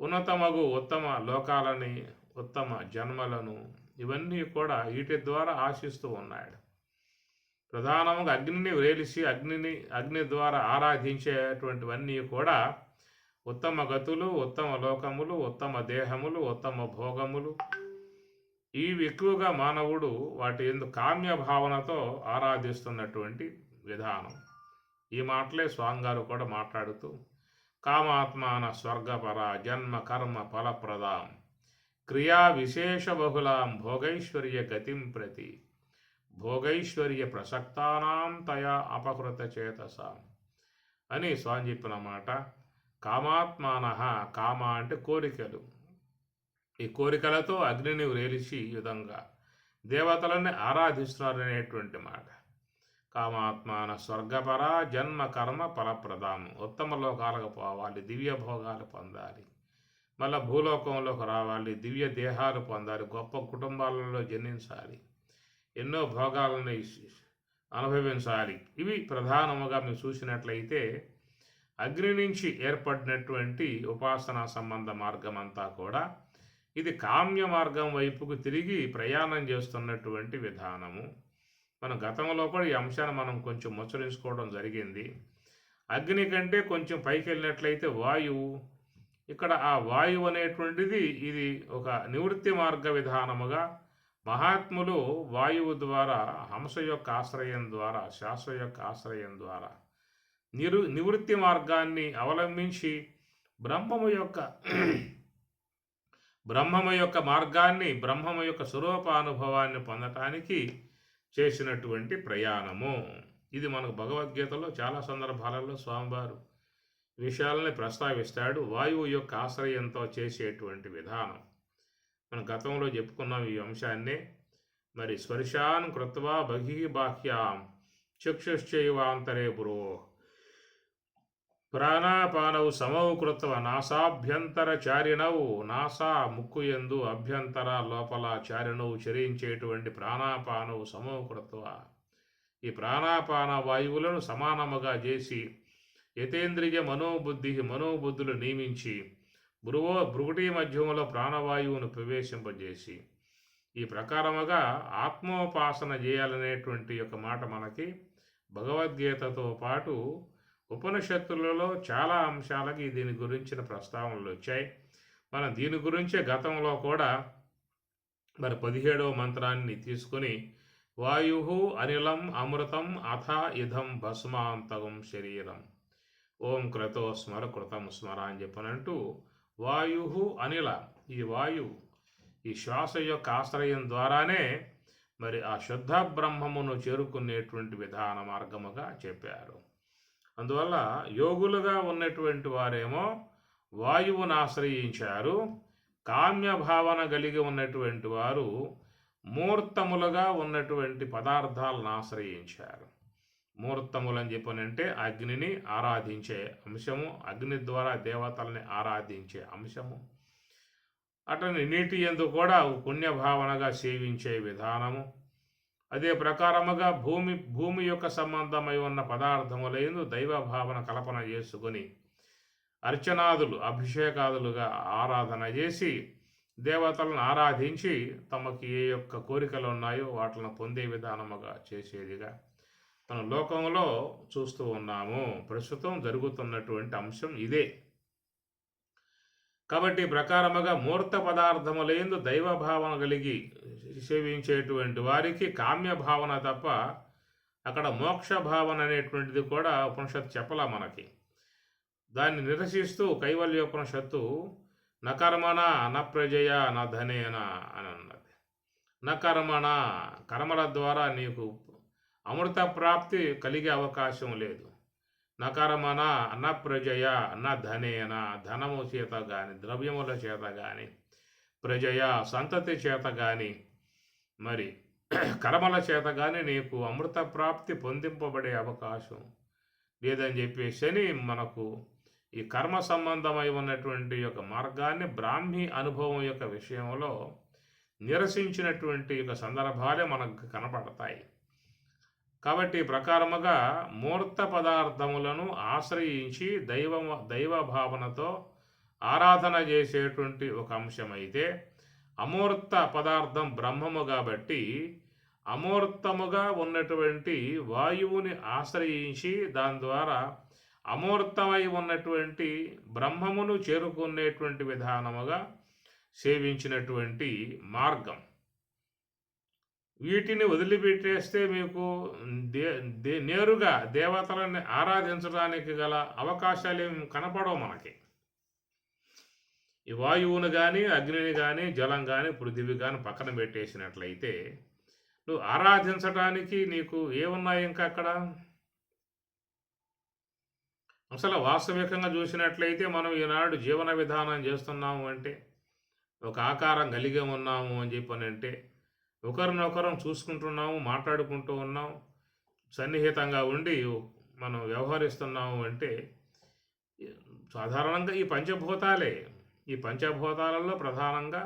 ఉన్నతమగు ఉత్తమ లోకాలని, ఉత్తమ జన్మలను, ఇవన్నీ కూడా వీటి ద్వారా ఆశిస్తూ ఉన్నాడు. ప్రధానంగా అగ్నిని వేలిసి అగ్ని ద్వారా ఆరాధించేటువంటివన్నీ కూడా ఉత్తమ గతులు, ఉత్తమ లోకములు, ఉత్తమ దేహములు, ఉత్తమ భోగములు, ఇవి ఎక్కువగా మానవుడు వాటి ఎందు కామ్య భావనతో ఆరాధిస్తున్నటువంటి విధానం. ఈ మాటలే స్వామిగారు కూడా మాట్లాడుతూ కామాత్మాన స్వర్గపర జన్మ కర్మ ఫలప్రదాం క్రియా విశేష బహుళాం భోగైశ్వర్య గతిం ప్రతి భోగైశ్వర్య ప్రసక్తానాం తయా అపకృత చేతసాం అని స్వామి చెప్పిన మాట. కామాత్మాన, కామ అంటే కోరికలు, ఈ కోరికలతో అగ్నిని వేలిచి ఈ విధంగా దేవతలని ఆరాధిస్తున్నారనేటువంటి మాట. కామాత్మాన స్వర్గపర జన్మ కర్మ ఫలప్రదాము, ఉత్తమ లోకాలకు పోవాలి, దివ్య భోగాలు పొందాలి, మళ్ళీ భూలోకంలోకి రావాలి, దివ్య దేహాలు పొందాలి, గొప్ప కుటుంబాలలో జన్మించాలి, ఎన్నో భోగాలను అనుభవించాలి. ఇవి ప్రధానముగా మేము చూసినట్లయితే అగ్ని నుంచి ఏర్పడినటువంటి ఉపాసనా సంబంధ మార్గం అంతా కూడా ఇది కామ్య మార్గం వైపుకు తిరిగి ప్రయాణం చేస్తున్నటువంటి విధానము. మన గతంలో కూడా ఈ అంశాన్ని మనం కొంచెం ముచ్చరించుకోవడం జరిగింది. అగ్ని కంటే కొంచెం పైకి వెళ్ళినట్లయితే వాయువు, ఇక్కడ ఆ వాయువు అనేటువంటిది ఇది ఒక నివృత్తి మార్గ విధానముగా మహాత్ములు వాయువు ద్వారా, హంస యొక్క ఆశ్రయం ద్వారా, శాస్త్ర యొక్క ఆశ్రయం ద్వారా నివృత్తి మార్గాన్ని అవలంబించి బ్రహ్మము యొక్క మార్గాన్ని, బ్రహ్మము యొక్క స్వరూపానుభవాన్ని పొందటానికి చేసినటువంటి ప్రయాణము. ఇది మనకు భగవద్గీతలో చాలా సందర్భాలలో స్వామివారు విషయాలని ప్రస్తావిస్తాడు. వాయువు యొక్క ఆశ్రయంతో చేసేటువంటి విధానం మనం గతంలో చెప్పుకున్నాం ఈ అంశాన్నే. మరి స్పర్శాన్ కృత్వా బహిః బాహ్యాం చక్షుశ్చైవాంతరే పురో ప్రాణాపానౌ సమౌ కృత్వ నాసాభ్యంతర చారిణవు, నాసా ముక్కు యందు అభ్యంతర లోపల చారిణవు చరించేటువంటి ప్రాణాపానవు సమౌ కృత్వ, ఈ ప్రాణాపాన వాయువులను సమానముగా చేసి యతేంద్రియ మనోబుద్ధులు నియమించి భృగుటి మధ్యములో ప్రాణవాయువును ప్రవేశింపజేసి ఈ ప్రకారముగా ఆత్మోపాసన చేయాలనేటువంటి యొక్క మాట మనకి భగవద్గీతతో పాటు ఉపనిషత్తులలో చాలా అంశాలకి దీని గురించిన ప్రస్తావనలు వచ్చాయి. మనం దీని గురించే గతంలో కూడా మరి 17వ మంత్రాన్ని తీసుకుని వాయు అనిలం అమృతం అథ ఇదం భస్మాంతకం శరీరం ఓం క్రతో స్మర కృతం స్మర అని చెప్పనంటూ వాయు అనిల, ఈ వాయువు ఈ శ్వాస యొక్క ఆశ్రయం ద్వారానే మరి ఆ శుద్ధ బ్రహ్మమును చేరుకునేటువంటి విధాన మార్గముగా చెప్పారు. అందువల్ల యోగులుగా ఉన్నటువంటి వారేమో వాయువును ఆశ్రయించారు, కామ్య భావన కలిగి ఉన్నటువంటి వారు మూర్తములుగా ఉన్నటువంటి పదార్థాలను ఆశ్రయించారు. మూర్తములని చెప్పనంటే అగ్నిని ఆరాధించే అంశము, అగ్ని ద్వారా దేవతల్ని ఆరాధించే అంశము, అతని నీటి యందు కూడా పుణ్యభావనగా సేవించే విధానము, అదే ప్రకారముగా భూమి యొక్క సంబంధమై ఉన్న పదార్థముల యందు దైవ భావన కల్పన చేసుకుని అర్చనాదులు, అభిషేకాదులుగా ఆరాధన చేసి దేవతలను ఆరాధించి తమకి ఏ యొక్క కోరికలు ఉన్నాయో వాటిని పొందే విధానముగా చేసేదిగా మనం లోకంలో చూస్తూ ఉన్నాము. ప్రస్తుతం జరుగుతున్నటువంటి అంశం ఇదే. కాబట్టి ప్రకారముగా మూర్త పదార్థములందు దైవ భావన కలిగి సేవించేటువంటి వారికి కామ్య భావన తప్ప అక్కడ మోక్ష భావన అనేటువంటిది కూడా ఉపనిషత్తు చెప్పలా మనకి. దాన్ని నిరసిస్తూ కైవల్యోపనిషత్తు నకర్మణ న ప్రజయ న ధనేన అని అన్నది. నకర్మణ, కర్మల ద్వారా నీకు అమృత ప్రాప్తి కలిగే అవకాశం లేదు. నకర్మణ న ప్రజయ న ధనేన, ధనము చేత కానీ ద్రవ్యముల చేత కానీ ప్రజయ సంతతి చేత గాని మరి కర్మల చేత గాని నీకు అమృత ప్రాప్తి పొందింపబడే అవకాశం లేదని చెప్పేసి మనకు ఈ కర్మ సంబంధమై ఉన్నటువంటి యొక్క మార్గాన్ని బ్రాహ్మీ అనుభవం యొక్క విషయంలో నిరసించినటువంటి యొక్క సందర్భాలే మనకు కనపడతాయి. కాబట్టి ఈ ప్రకారముగా మూర్త పదార్థములను ఆశ్రయించి దైవ భావనతో ఆరాధన చేసేటువంటి ఒక అంశమైతే, అమూర్త పదార్థం బ్రహ్మము కాబట్టి అమూర్తముగా ఉన్నటువంటి వాయువుని ఆశ్రయించి దాని ద్వారా అమూర్తమై ఉన్నటువంటి బ్రహ్మమును చేరుకునేటువంటి విధానముగా సేవించినటువంటి మార్గం. వీటిని వదిలిపెట్టేస్తే మీకు నేరుగా దేవతలని ఆరాధించడానికి గల అవకాశాలు ఏమి కనపడవు మనకి. ఈ వాయువును కానీ, అగ్నిని కానీ, జలం కానీ, పృథివీ కానీ పక్కన పెట్టేసినట్లయితే నువ్వు ఆరాధించడానికి నీకు ఏమున్నాయి ఇంకా అక్కడ? అసలు వాస్తవికంగా చూసినట్లయితే మనం ఈనాడు జీవన విధానం చేస్తున్నాము అంటే, ఒక ఆకారం కలిగి ఉన్నాము అని చెప్పనంటే, ఒకరినొకరం చూసుకుంటున్నాము, మాట్లాడుకుంటూ ఉన్నాం, సన్నిహితంగా ఉండి మనం వ్యవహరిస్తున్నాము అంటే సాధారణంగా ఈ పంచభూతాలే. ఈ పంచభూతాలలో ప్రధానంగా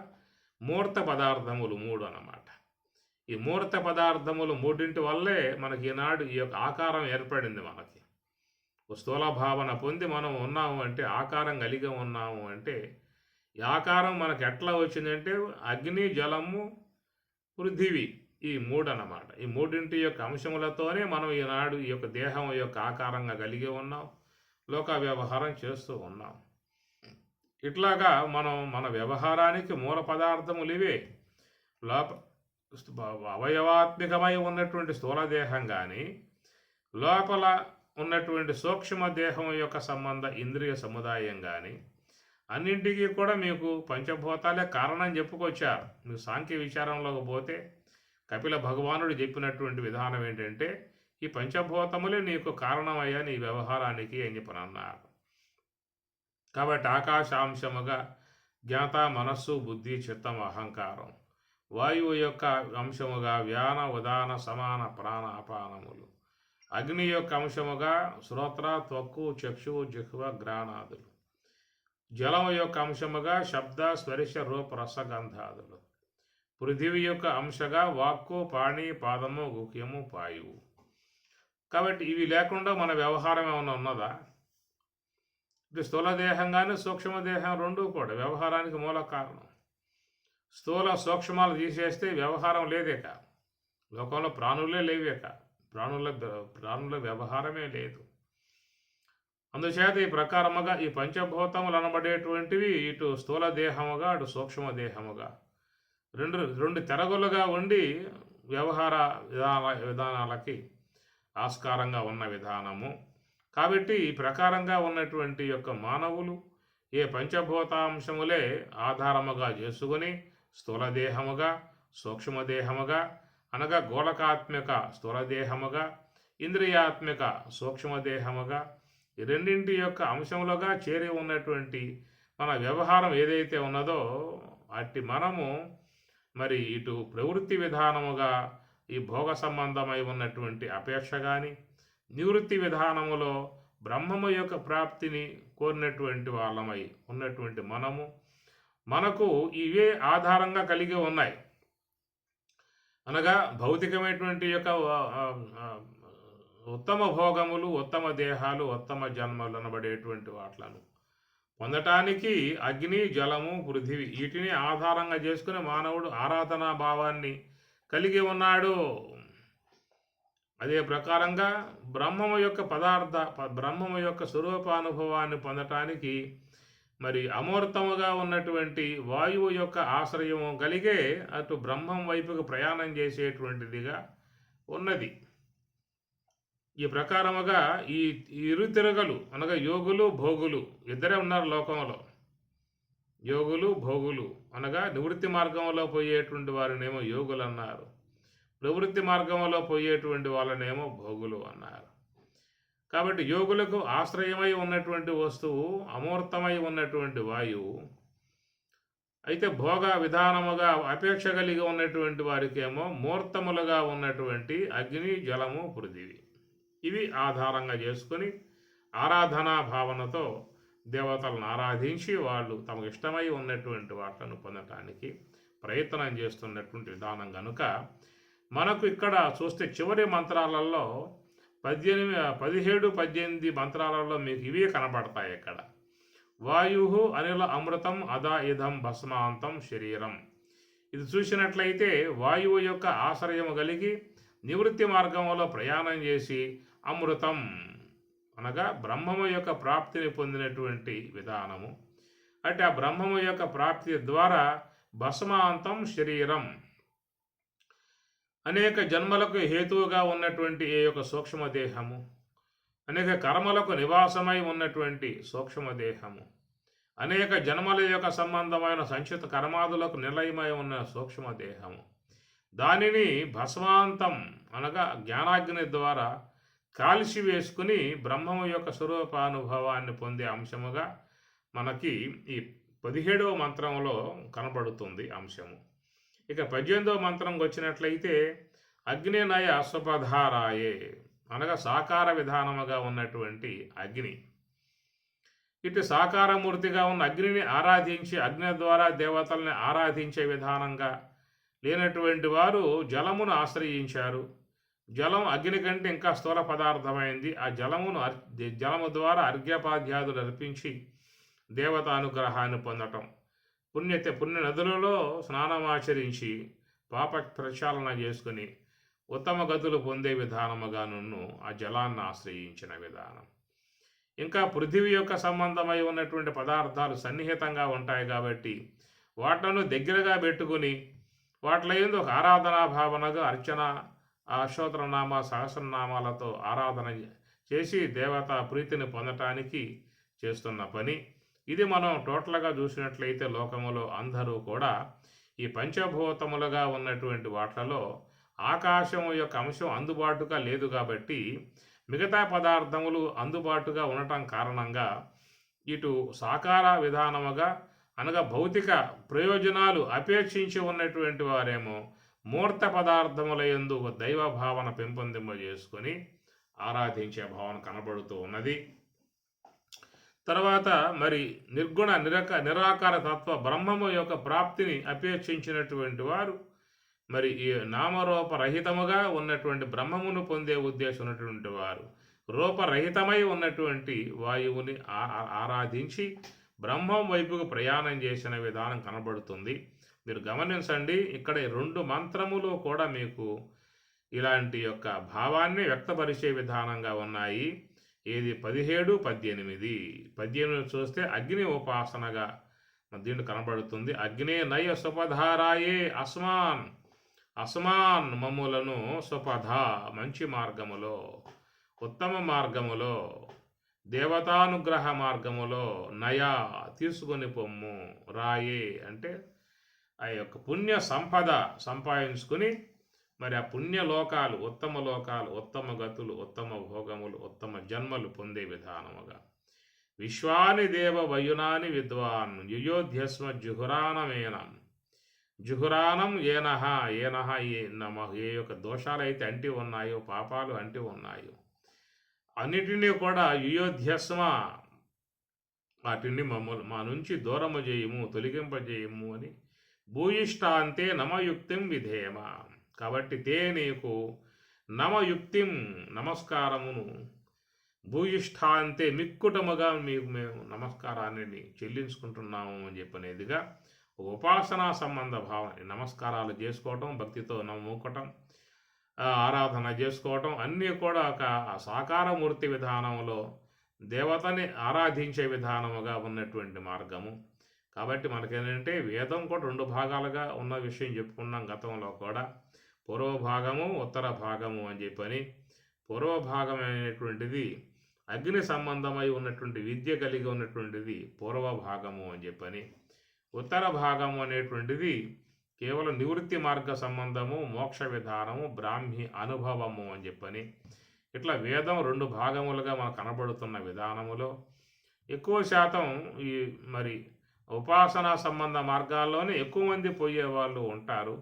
మూర్త పదార్థములు 3 అన్నమాట. ఈ మూర్త పదార్థములు 3 వల్లే మనకి ఈనాడు ఈ యొక్క ఆకారం ఏర్పడింది. మనకి స్థూల భావన పొంది మనం ఉన్నాము అంటే, ఆకారం కలిగి ఉన్నాము అంటే, ఈ ఆకారం మనకు ఎట్లా వచ్చిందంటే అగ్ని, జలము, పృథివీ, ఈ 3 అన్నమాట. ఈ 3 యొక్క అంశములతోనే మనం ఈనాడు ఈ యొక్క దేహం యొక్క ఆకారంగా కలిగి ఉన్నాం, లోక వ్యవహారం చేస్తూ ఉన్నాం. ఇట్లాగా మనం మన వ్యవహారానికి మూల పదార్థములు ఇవే. అవయవాత్మికమై ఉన్నటువంటి స్థూల దేహం కానీ, లోపల ఉన్నటువంటి సూక్ష్మ దేహం యొక్క సంబంధ ఇంద్రియ సముదాయం కానీ, అన్నింటికీ కూడా మీకు పంచభూతాలే కారణం చెప్పుకొచ్చారు. మీకు సాంఖ్య విచారంలోకి పోతే కపిల భగవానుడు చెప్పినటువంటి విధానం ఏంటంటే, ఈ పంచభూతములే నీకు కారణమయ్యా నీ వ్యవహారానికి అని చెప్పని అన్నారు. కాబట్టి ఆకాశాంశముగా జ్ఞాత, మనస్సు, బుద్ధి, చిత్తం, అహంకారం, వాయువు యొక్క అంశముగా వ్యాన, ఉదాన, సమాన, ప్రాణ, అపానములు, అగ్ని యొక్క అంశముగా శ్రోత్ర, త్వక్కు, చక్షువు, జిహ్వ, గ్రాణాదులు, జలం యొక్క అంశముగా శబ్ద, స్పర్శ, రూప, రసగంధాదులు, పృథివీ యొక్క అంశగా వాక్కు, పాణి, పాదము, గుహ్యము, పాయువు. కాబట్టి ఇవి లేకుండా మన వ్యవహారం ఏమైనా ఉన్నదా? ఇది స్థూల దేహం కానీ, సూక్ష్మదేహం రెండూ కూడా వ్యవహారానికి మూల కారణం. స్థూల సూక్ష్మాలు తీసేస్తే వ్యవహారం లేదేక, లోకంలో ప్రాణులే లేవేక, ప్రాణుల వ్యవహారమే లేదు. అందుచేత ఈ ప్రకారముగా ఈ పంచభూతములు అనబడేటువంటివి ఇటు స్థూల దేహముగా, అటు సూక్ష్మ దేహముగా రెండు తెరగులుగా ఉండి వ్యవహార విధానాలకి ఆస్కారంగా ఉన్న విధానము. కాబట్టి ఈ ప్రకారంగా ఉన్నటువంటి యొక్క మానవులు ఏ పంచభూతాంశములే ఆధారముగా చేసుకుని స్థూలదేహముగా, సూక్ష్మదేహముగా అనగా గోళకాత్మిక స్థూలదేహముగా, ఇంద్రియాత్మిక సూక్ష్మదేహముగా, ఈ రెండింటి యొక్క అంశములుగా చేరి ఉన్నటువంటి మన వ్యవహారం ఏదైతే ఉన్నదో అట్టి మనము మరి ఇటు ప్రవృత్తి విధానముగా ఈ భోగ సంబంధమై ఉన్నటువంటి అపేక్ష కానీ, నివృత్తి విధానములో బ్రహ్మము యొక్క ప్రాప్తిని కోరినటువంటి వాళ్ళమై ఉన్నటువంటి మనకు ఇవే ఆధారంగా కలిగి ఉన్నాయి. అనగా భౌతికమైనటువంటి యొక్క ఉత్తమ భోగములు, ఉత్తమ దేహాలు, ఉత్తమ జన్మలు అనబడేటువంటి వాట్లను పొందటానికి అగ్ని, జలము, పృథివీ వీటిని ఆధారంగా చేసుకుని మానవుడు ఆరాధనా భావాన్ని కలిగి ఉన్నాడు. అదే ప్రకారంగా బ్రహ్మము యొక్క స్వరూపానుభవాన్ని పొందటానికి మరి అమూర్తముగా ఉన్నటువంటి వాయువు యొక్క ఆశ్రయము కలిగే అటు బ్రహ్మం వైపుకు ప్రయాణం చేసేటువంటిదిగా ఉన్నది. ఈ ప్రకారముగా ఈ ఇరు తిరగలు అనగా యోగులు, భోగులు ఇద్దరే ఉన్నారు లోకంలో. యోగులు, భోగులు అనగా నివృత్తి మార్గంలో పోయేటువంటి వారినేమో యోగులు అన్నారు, ప్రవృత్తి మార్గంలో పోయేటువంటి వాళ్ళనేమో భోగులు అన్నారు. కాబట్టి యోగులకు ఆశ్రయమై ఉన్నటువంటి వస్తువు అమూర్తమై ఉన్నటువంటి వాయువు, అయితే భోగ విధానముగా అపేక్ష కలిగి ఉన్నటువంటి వారికేమో మూర్తములుగా ఉన్నటువంటి అగ్ని, జలము, పృథివి. ఇవి ఆధారంగా చేసుకొని ఆరాధనా భావనతో దేవతలను ఆరాధించి వాళ్ళు తమకు ఇష్టమై ఉన్నటువంటి వాటిని పొందటానికి ప్రయత్నం చేస్తున్నటువంటి విధానం కనుక మనకు ఇక్కడ చూస్తే చివరి మంత్రాలలో 17 మంత్రాలలో మీకు ఇవే కనబడతాయి. ఇక్కడ వాయు అనిల అమృతం అదా ఇదం భస్మాంతం శరీరం. ఇది చూసినట్లయితే వాయువు యొక్క ఆశ్రయము కలిగి నివృత్తి మార్గంలో ప్రయాణం చేసి అమృతం అనగా బ్రహ్మము యొక్క ప్రాప్తిని పొందినటువంటి విధానము. అంటే ఆ బ్రహ్మము యొక్క ప్రాప్తి ద్వారా భస్మాంతం శరీరం, అనేక జన్మలకు హేతువుగా ఉన్నటువంటి ఏ యొక్క సూక్ష్మదేహము, అనేక కర్మలకు నివాసమై ఉన్నటువంటి సూక్ష్మదేహము, అనేక జన్మల యొక్క సంబంధమైన సంచిత కర్మాదులకు నిలయమై ఉన్న సూక్ష్మదేహము, దానిని భస్మాంతం అనగా జ్ఞానాగ్ని ద్వారా కాల్చి వేసుకుని బ్రహ్మము యొక్క స్వరూపానుభవాన్ని పొందే అంశముగా మనకి ఈ 17వ మంత్రంలో కనబడుతుంది అంశము. ఇక 18వ మంత్రంకి వచ్చినట్లయితే అగ్నినయ స్వపధారాయే అనగా సాకార విధానముగా ఉన్నటువంటి అగ్ని. ఇటు సాకారమూర్తిగా ఉన్న అగ్నిని ఆరాధించి అగ్ని ద్వారా దేవతల్ని ఆరాధించే విధానంగా లేనటువంటి వారు జలమును ఆశ్రయించారు. జలం అగ్ని కంటే ఇంకా స్థూల పదార్థమైంది. ఆ జలము ద్వారా అర్ఘ్యపాద్యాదులు అర్పించి దేవతానుగ్రహాన్ని పొందటం, పుణ్య నదులలో స్నానమాచరించి పాప ప్రక్షాళన చేసుకుని ఉత్తమ గతులు పొందే విధానముగా ఆ జలాన్ని ఆశ్రయించిన విధానం. ఇంకా పృథివీ యొక్క సంబంధమై ఉన్నటువంటి పదార్థాలు సన్నిహితంగా ఉంటాయి కాబట్టి వాటిను దగ్గరగా పెట్టుకుని వాటిలో ఏందో ఒక ఆరాధనా భావనగా అర్చన, అష్టోత్తరనామ, సహస్రనామాలతో ఆరాధన చేసి దేవతా ప్రీతిని పొందటానికి చేస్తున్న పని ఇది. మనం టోటల్గా చూసినట్లయితే లోకములో అందరూ కూడా ఈ పంచభూతములుగా ఉన్నటువంటి వాటిలో ఆకాశం యొక్క అంశం అందుబాటుగా లేదు కాబట్టి మిగతా పదార్థములు అందుబాటుగా ఉండటం కారణంగా ఇటు సాకార విధానముగా అనగా భౌతిక ప్రయోజనాలు అపేక్షించి ఉన్నటువంటి వారేమో మూర్త పదార్థముల యందు దైవ భావన పెంపొందింపజేసుకొని ఆరాధించే భావన కనబడుతూ ఉన్నది. తర్వాత మరి నిర్గుణ నిరాకార తత్వ బ్రహ్మము యొక్క ప్రాప్తిని అపేక్షించినటువంటి వారు మరి ఈ నామరూపరహితముగా ఉన్నటువంటి బ్రహ్మమును పొందే ఉద్దేశం ఉన్నటువంటి వారు రూపరహితమై ఉన్నటువంటి వాయువుని ఆరాధించి బ్రహ్మం వైపుకు ప్రయాణం చేసిన విధానం కనబడుతుంది. మీరు గమనించండి, ఇక్కడ 2 మంత్రములు కూడా మీకు ఇలాంటి యొక్క భావాన్ని వ్యక్తపరిచే విధానంగా ఉన్నాయి. ఏది 17, 18. 18 చూస్తే అగ్ని ఉపాసనగా దీంట్లో కనబడుతుంది. అగ్నే నయ స్వపధారాయే అస్మాన్ మమ్ములను స్వపధ మంచి మార్గములో, ఉత్తమ మార్గములో, దేవతానుగ్రహ మార్గములో నయా తీసుకొని పొమ్ము, రాయే అంటే ఆ యొక్క పుణ్య సంపద సంపాదించుకుని మరి ఆ పుణ్యలోకాలు, ఉత్తమ గతులు, ఉత్తమ భోగములు, ఉత్తమ జన్మలు పొందే విధానముగా. విశ్వాని దేవ వయునాని విద్వాన్ యుయోధ్యస్మ జుహురానమేనం. జుహురానం ఏనహ ఏ యొక్క దోషాలు అయితే అంటి ఉన్నాయో, పాపాలు అంటి ఉన్నాయో అన్నిటినీ కూడా యుయోధ్యస్మ వాటిని మా నుంచి దూరము చేయము, తొలగింపజేయము అని భూయిష్టాంతే నమయుక్తిం విధేమ. కాబట్టి నీకు నమయుక్తిం నమస్కారమును, భూయిష్టాంతే మిక్కుటముగా మీకు మేము నమస్కారాన్ని చెల్లించుకుంటున్నాము అని చెప్పనేదిగా ఉపాసనా సంబంధ భావన. నమస్కారాలు చేసుకోవటం, భక్తితో నమ్ముకోవటం, ఆరాధన చేసుకోవటం అన్నీ కూడా ఒక సాకారమూర్తి విధానంలో దేవతని ఆరాధించే విధానముగా ఉన్నటువంటి మార్గము. కాబట్టి మనకేంటంటే వేదం కూడా 2 భాగాలుగా ఉన్న విషయం చెప్పుకున్నాం గతంలో కూడా. పూర్వభాగము, ఉత్తర భాగము అని చెప్పని. పూర్వభాగం అనేటువంటిది అగ్ని సంబంధమై ఉన్నటువంటి విద్య కలిగి ఉన్నటువంటిది పూర్వభాగము అని చెప్పని. ఉత్తర భాగము అనేటువంటిది కేవలం నివృత్తి మార్గ సంబంధము, మోక్ష విధానము, బ్రాహ్మి అనుభవము అని చెప్పని. ఇట్లా వేదం 2 భాగములుగా మనకు కనబడుతున్న విధానములో ఎక్కువ శాతం ఈ మరి ఉపాసనా సంబంధ మార్గాల్లోనే ఎక్కువ మంది పోయేవాళ్ళు ఉంటారు.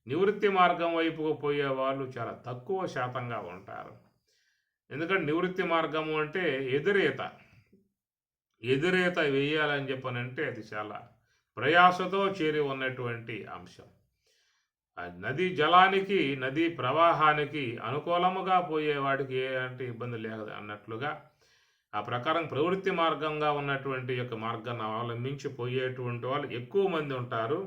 నివృత్తి మార్గం వైపుకు పోయేవాళ్ళు చాలా తక్కువ శాతంగా ఉంటారు. ఎందుకంటే నివృత్తి మార్గము అంటే ఎదురేత వేయాలని చెప్పనంటే అది చాలా ప్రయాసతో చేరి ఉన్నటువంటి అంశం. నదీ జలానికి, నదీ ప్రవాహానికి అనుకూలముగా పోయేవాడికి ఎలాంటి ఇబ్బంది లేదు అన్నట్లుగా ఆ ప్రకారం ప్రవృత్తి మార్గంగా ఉన్నటువంటి యొక్క మార్గాన్ని అవలంబించి పోయేటువంటి వాళ్ళు ఎక్కువ మంది ఉంటారు.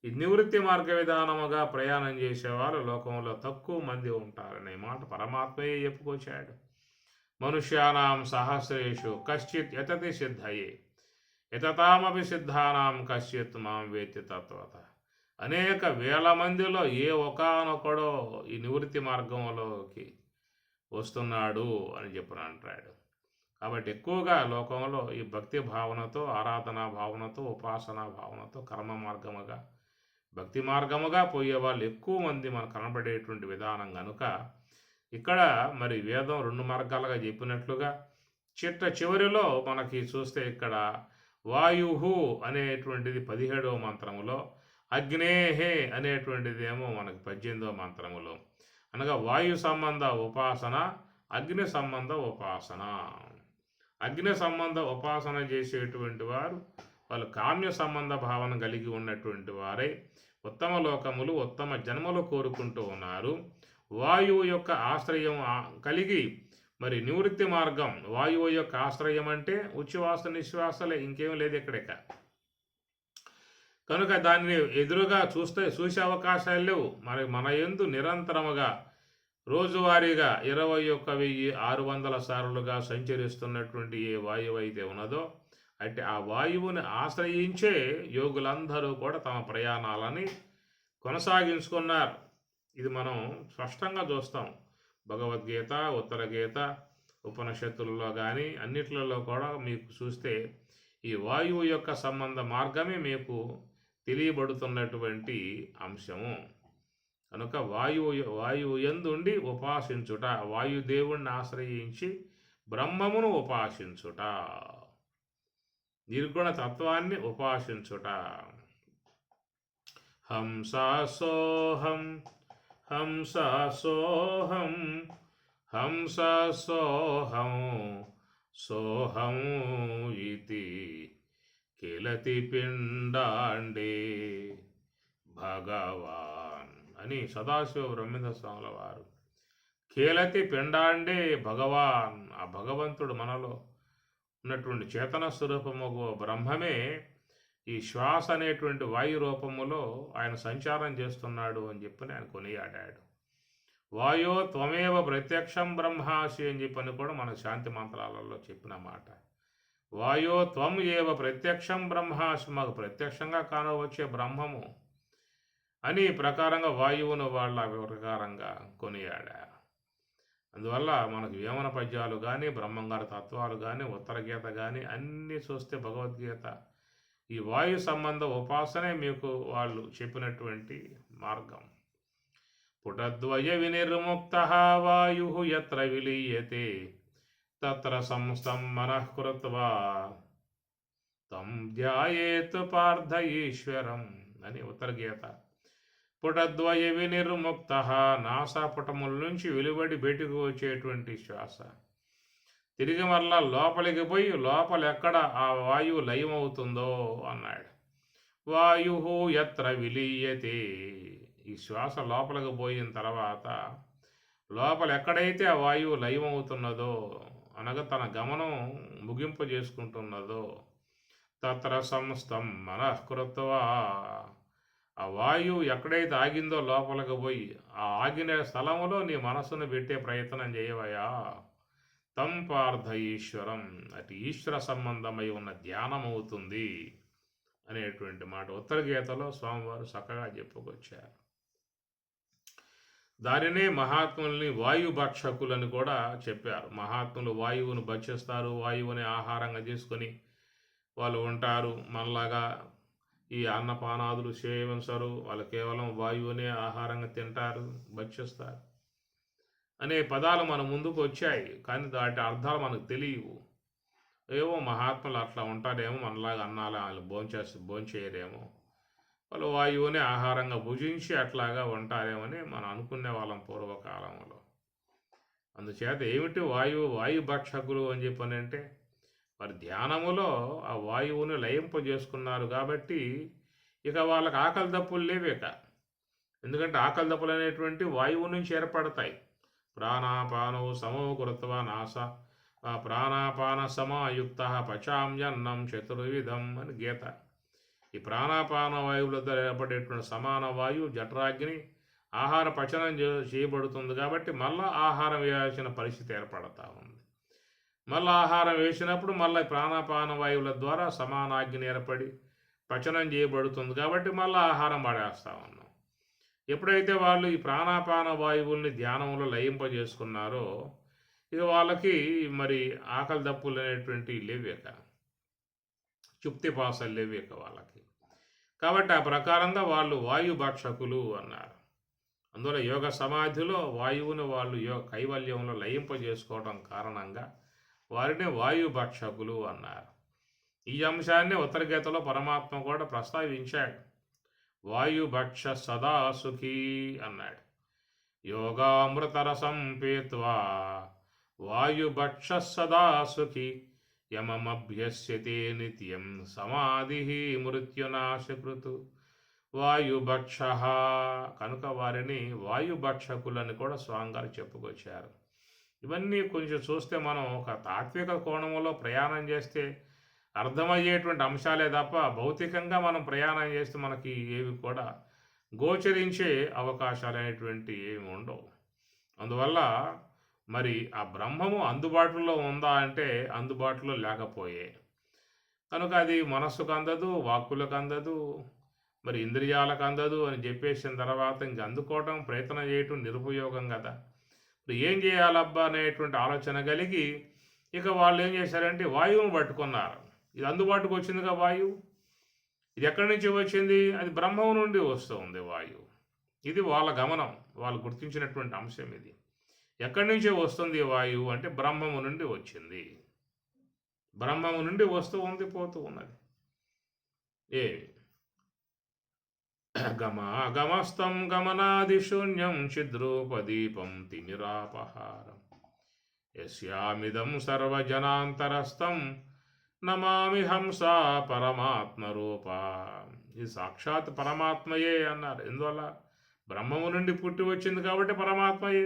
ఈ నివృత్తి మార్గ విధానముగా ప్రయాణం చేసేవాళ్ళు లోకంలో తక్కువ మంది ఉంటారనే మాట పరమాత్మయే చెప్పుకొచ్చాడు. మనుష్యానాం సహస్రేషు కశ్చిత్ యతతి సిద్ధయే యతతామపి సిద్ధానాం కశ్చిత్ మాం వేత్తి తత్వత. అనేక వేల మందిలో ఏ ఒకానొకడో ఈ నివృత్తి మార్గంలోకి వస్తున్నాడు అని చెప్పిన అంటాడు. కాబట్టి ఎక్కువగా లోకంలో ఈ భక్తి భావనతో, ఆరాధనా భావనతో, ఉపాసనా భావనతో, కర్మ మార్గముగా, భక్తి మార్గముగా పోయే వాళ్ళు ఎక్కువ మంది మనకు కనబడేటువంటి విధానం కనుక ఇక్కడ మరి వేదం 2 మార్గాలుగా చెప్పినట్లుగా చివరిలో మనకి చూస్తే ఇక్కడ వాయుహు అనేటువంటిది 17వ మంత్రములో, అగ్నేహే అనేటువంటిది ఏమో మనకి 18వ మంత్రములో. అనగా వాయు సంబంధ ఉపాసన, అగ్ని సంబంధ ఉపాసన. అగ్ని సంబంధ ఉపాసన చేసేటువంటి వారు వాళ్ళు కామ్య సంబంధ భావన కలిగి ఉన్నటువంటి వారే ఉత్తమ లోకములు, ఉత్తమ జన్మలు కోరుకుంటూ ఉన్నారు. వాయువు యొక్క ఆశ్రయం కలిగి మరి నివృత్తి మార్గం, వాయువు యొక్క ఆశ్రయం అంటే ఉచ్ఛ్వాస నిశ్వాసలే, ఇంకేం లేదు ఇక్కడిక. కనుక దాన్ని ఎదురుగా చూసే అవకాశాలు లేవు. మన యందు నిరంతరముగా రోజువారీగా 21,600 సార్లుగా సంచరిస్తున్నటువంటి ఏ వాయువు అయితే ఉన్నదో అంటే ఆ వాయువుని ఆశ్రయించే యోగులందరూ కూడా తమ ప్రయాణాలని కొనసాగించుకున్నారు. ఇది మనం స్పష్టంగా చూస్తాం. భగవద్గీత, ఉత్తర గీత, ఉపనిషత్తులలో కానీ అన్నిట్లలో కూడా మీకు చూస్తే ఈ వాయువు యొక్క సంబంధ మార్గమే మీకు తెలియబడుతున్నటువంటి అంశము. కనుక వాయువు యందుండి ఉపాసించుట, వాయుదేవుణ్ణి ఆశ్రయించి బ్రహ్మమును ఉపాసించుట, నిర్గుణ తత్వాన్ని ఉపాసించుట. హంసోహం హంసోహం హంసోహం సోహం ఇతి కిలతి పిండాండే భగవాన్ అని సదాశివ బ్రహ్మేంద్ర స్వాముల వారు. కేలతి పిండాండే భగవాన్, ఆ భగవంతుడు మనలో ఉన్నటువంటి చేతన స్వరూపము బ్రహ్మమే ఈ శ్వాస అనేటువంటి వాయు రూపములో ఆయన సంచారం చేస్తున్నాడు అని చెప్పని ఆయన కొనియాడాడు. వాయో త్వమేవ ప్రత్యక్షం బ్రహ్మాసి అని చెప్పని కూడా మన శాంతి మంత్రాలలో చెప్పిన మాట. వాయో త్వం ఏవ ప్రత్యక్షం బ్రహ్మాసి, మాకు ప్రత్యక్షంగా కానవచ్చే బ్రహ్మము అని ప్రకారంగా వాయువును వాళ్ళ ప్రకారంగా కొనియాడారు. అందువల్ల మనకు వేమన పద్యాలు కానీ, బ్రహ్మంగారి తత్వాలు కానీ, ఉత్తర గీత కానీ అన్నీ చూస్తే భగవద్గీత ఈ వాయు సంబంధ ఉపాసనే మీకు వాళ్ళు చెప్పినటువంటి మార్గం. పుటద్వయ వినిర్ముక్త వాయు యత్ర విలీయతే తత్ర సంస్థం మనః కృత్వా తం ధ్యాయేత్ పార్థ ఈశ్వరం అని ఉత్తర గీత. పుటద్వయ వినిర్ముక్త, నాసాపుటముల నుంచి వెలువడి బయటకు వచ్చేటువంటి శ్వాస తిరిగి మరలా లోపలికి పోయి లోపల ఎక్కడ ఆ వాయువు లయమవుతుందో అన్నాడు. వాయు యత్ర విలీయతే, ఈ శ్వాస లోపలికి పోయిన తర్వాత లోపల ఎక్కడైతే ఆ వాయువు లయమవుతున్నదో అనగా తన గమనం ముగింపు చేసుకుంటున్నదో తత్ర సంస్థం మనఃకృత్వా, ఆ వాయువు ఎక్కడైతే ఆగిందో లోపలికి పోయి ఆ ఆగిన స్థలంలో నీ మనస్సును పెట్టే ప్రయత్నం చేయవయా. తం పార్థ ఈశ్వరం, అటు ఈశ్వర సంబంధమై ఉన్న ధ్యానం అవుతుంది అనేటువంటి మాట ఉత్తర గీతలో స్వామివారు చక్కగా చెప్పుకొచ్చారు. దానినే మహాత్ముల్ని వాయుభక్షకులని కూడా చెప్పారు. మహాత్ములు వాయువును భక్షిస్తారు, వాయువుని ఆహారంగా తీసుకొని వాళ్ళు ఉంటారు. మనలాగా ఈ అన్నపానాదులు సేవించరు, వాళ్ళు కేవలం వాయువునే ఆహారంగా తింటారు, భక్షిస్తారు అనే పదాలు మన ముందుకు వచ్చాయి. కానీ వాటి అర్థాలు మనకు తెలియవు. ఏమో మహాత్ములు అట్లా ఉంటారేమో, మనలాగా అన్నాల వాళ్ళు భోంచేయరేమో, వాళ్ళు వాయువుని ఆహారంగా భుజించి అట్లాగా ఉంటారేమని మనం అనుకునే వాళ్ళం పూర్వకాలంలో. అందుచేత ఏమిటి వాయు భక్షకులు అని చెప్పని అంటే, మరి ధ్యానములో ఆ వాయువుని లయింపజేసుకున్నారు కాబట్టి ఇక వాళ్ళకి ఆకలి దప్పులు లేవిక. ఎందుకంటే ఆకలి దప్పులు అనేటువంటి వాయువు నుంచి ఏర్పడతాయి. ప్రాణాపానవు సమో కృత్వా నాస ప్రాణాపాన సమాయుక్త పచామ్యన్నం చతుర్విధం అని గీత. ఈ ప్రాణాపాన వాయువులతో ఏర్పడేటువంటి సమాన వాయువు జఠరాగ్ని ఆహార పచనం చేయబడుతుంది కాబట్టి మళ్ళీ ఆహారం వేయాల్సిన పరిస్థితి ఏర్పడతా ఉంది. మళ్ళీ ఆహారం వేసినప్పుడు మళ్ళీ ప్రాణాపాన వాయువుల ద్వారా సమానాగ్ని ఏర్పడి పచనం చేయబడుతుంది కాబట్టి మళ్ళీ ఆహారం పడేస్తూ ఉన్నాం. ఎప్పుడైతే వాళ్ళు ఈ ప్రాణాపాన వాయువుల్ని ధ్యానంలో లయింపజేసుకున్నారో ఇక వాళ్ళకి మరి ఆకలి దప్పులు అనేటువంటి లేవేక, చుప్తిపాసలు లేవేక వాళ్ళకి. కాబట్టి ఆ ప్రకారంగా వాళ్ళు వాయు భక్షకులు అన్నారు. అందువల్ల యోగ సమాధిలో వాయువుని వాళ్ళు కైవల్యంలో లయింపజేసుకోవడం కారణంగా వారిని వాయు భక్షకులు అన్నారు. ఈ అంశాన్ని ఉత్తర గీతలో పరమాత్మ కూడా ప్రస్తావించాడు. వాయుభక్ష సదా సుఖీ అన్నాడు. యోగామృతరసం పీత్వా వాయుభక్ష సదా సుఖీ యమమభ్యస్యతే నిత్యం సమాధి మృత్యునాశకృతు వాయుభక్ష. కనుక వారిని వాయుభక్షకులని కూడా స్వామిగారు చెప్పుకొచ్చారు. ఇవన్నీ కొంచెం చూస్తే మనం ఒక తాత్విక కోణంలో ప్రయాణం చేస్తే అర్థమయ్యేటువంటి అంశాలే తప్ప భౌతికంగా మనం ప్రయాణం చేస్తే మనకి ఏవి కూడా గోచరించే అవకాశాలు అనేటువంటి ఏమి ఉండవు. అందువల్ల మరి ఆ బ్రహ్మము అందుబాటులో ఉందా అంటే అందుబాటులో లేకపోయే కనుక అది మనస్సుకు అందదు, వాక్కులకు అందదు, మరి ఇంద్రియాలకు అందదు అని చెప్పేసిన తర్వాత ఇంక అందుకోవటం ప్రయత్నం చేయటం నిరుపయోగం కదా. ఇప్పుడు ఏం చేయాలబ్బా అనేటువంటి ఆలోచన కలిగి ఇక వాళ్ళు ఏం చేశారంటే వాయువును పట్టుకున్నారు. ఇది అందుబాటుకు వచ్చిందిగా వాయువు. ఇది ఎక్కడి నుంచి వచ్చింది? అది బ్రహ్మం నుండి వస్తుంది వాయువు. ఇది వాళ్ళ గమనం, వాళ్ళు గుర్తించినటువంటి అంశం ఇది. ఎక్కడి నుంచి వస్తుంది వాయువు అంటే బ్రహ్మము నుండి వచ్చింది. బ్రహ్మము నుండి వస్తూ ఉంది, పోతూ ఉన్నది. ఏ గమస్థం గమనాది శూన్యం చిద్రూపదీపం తిమిరాపహారం యస్యామిదం సర్వజనాంతరస్థం నమామి హంస పరమాత్మ రూప. ఇది సాక్షాత్ పరమాత్మయే అన్నారు. ఎందువల్ల? బ్రహ్మము నుండి పుట్టి వచ్చింది కాబట్టి పరమాత్మయే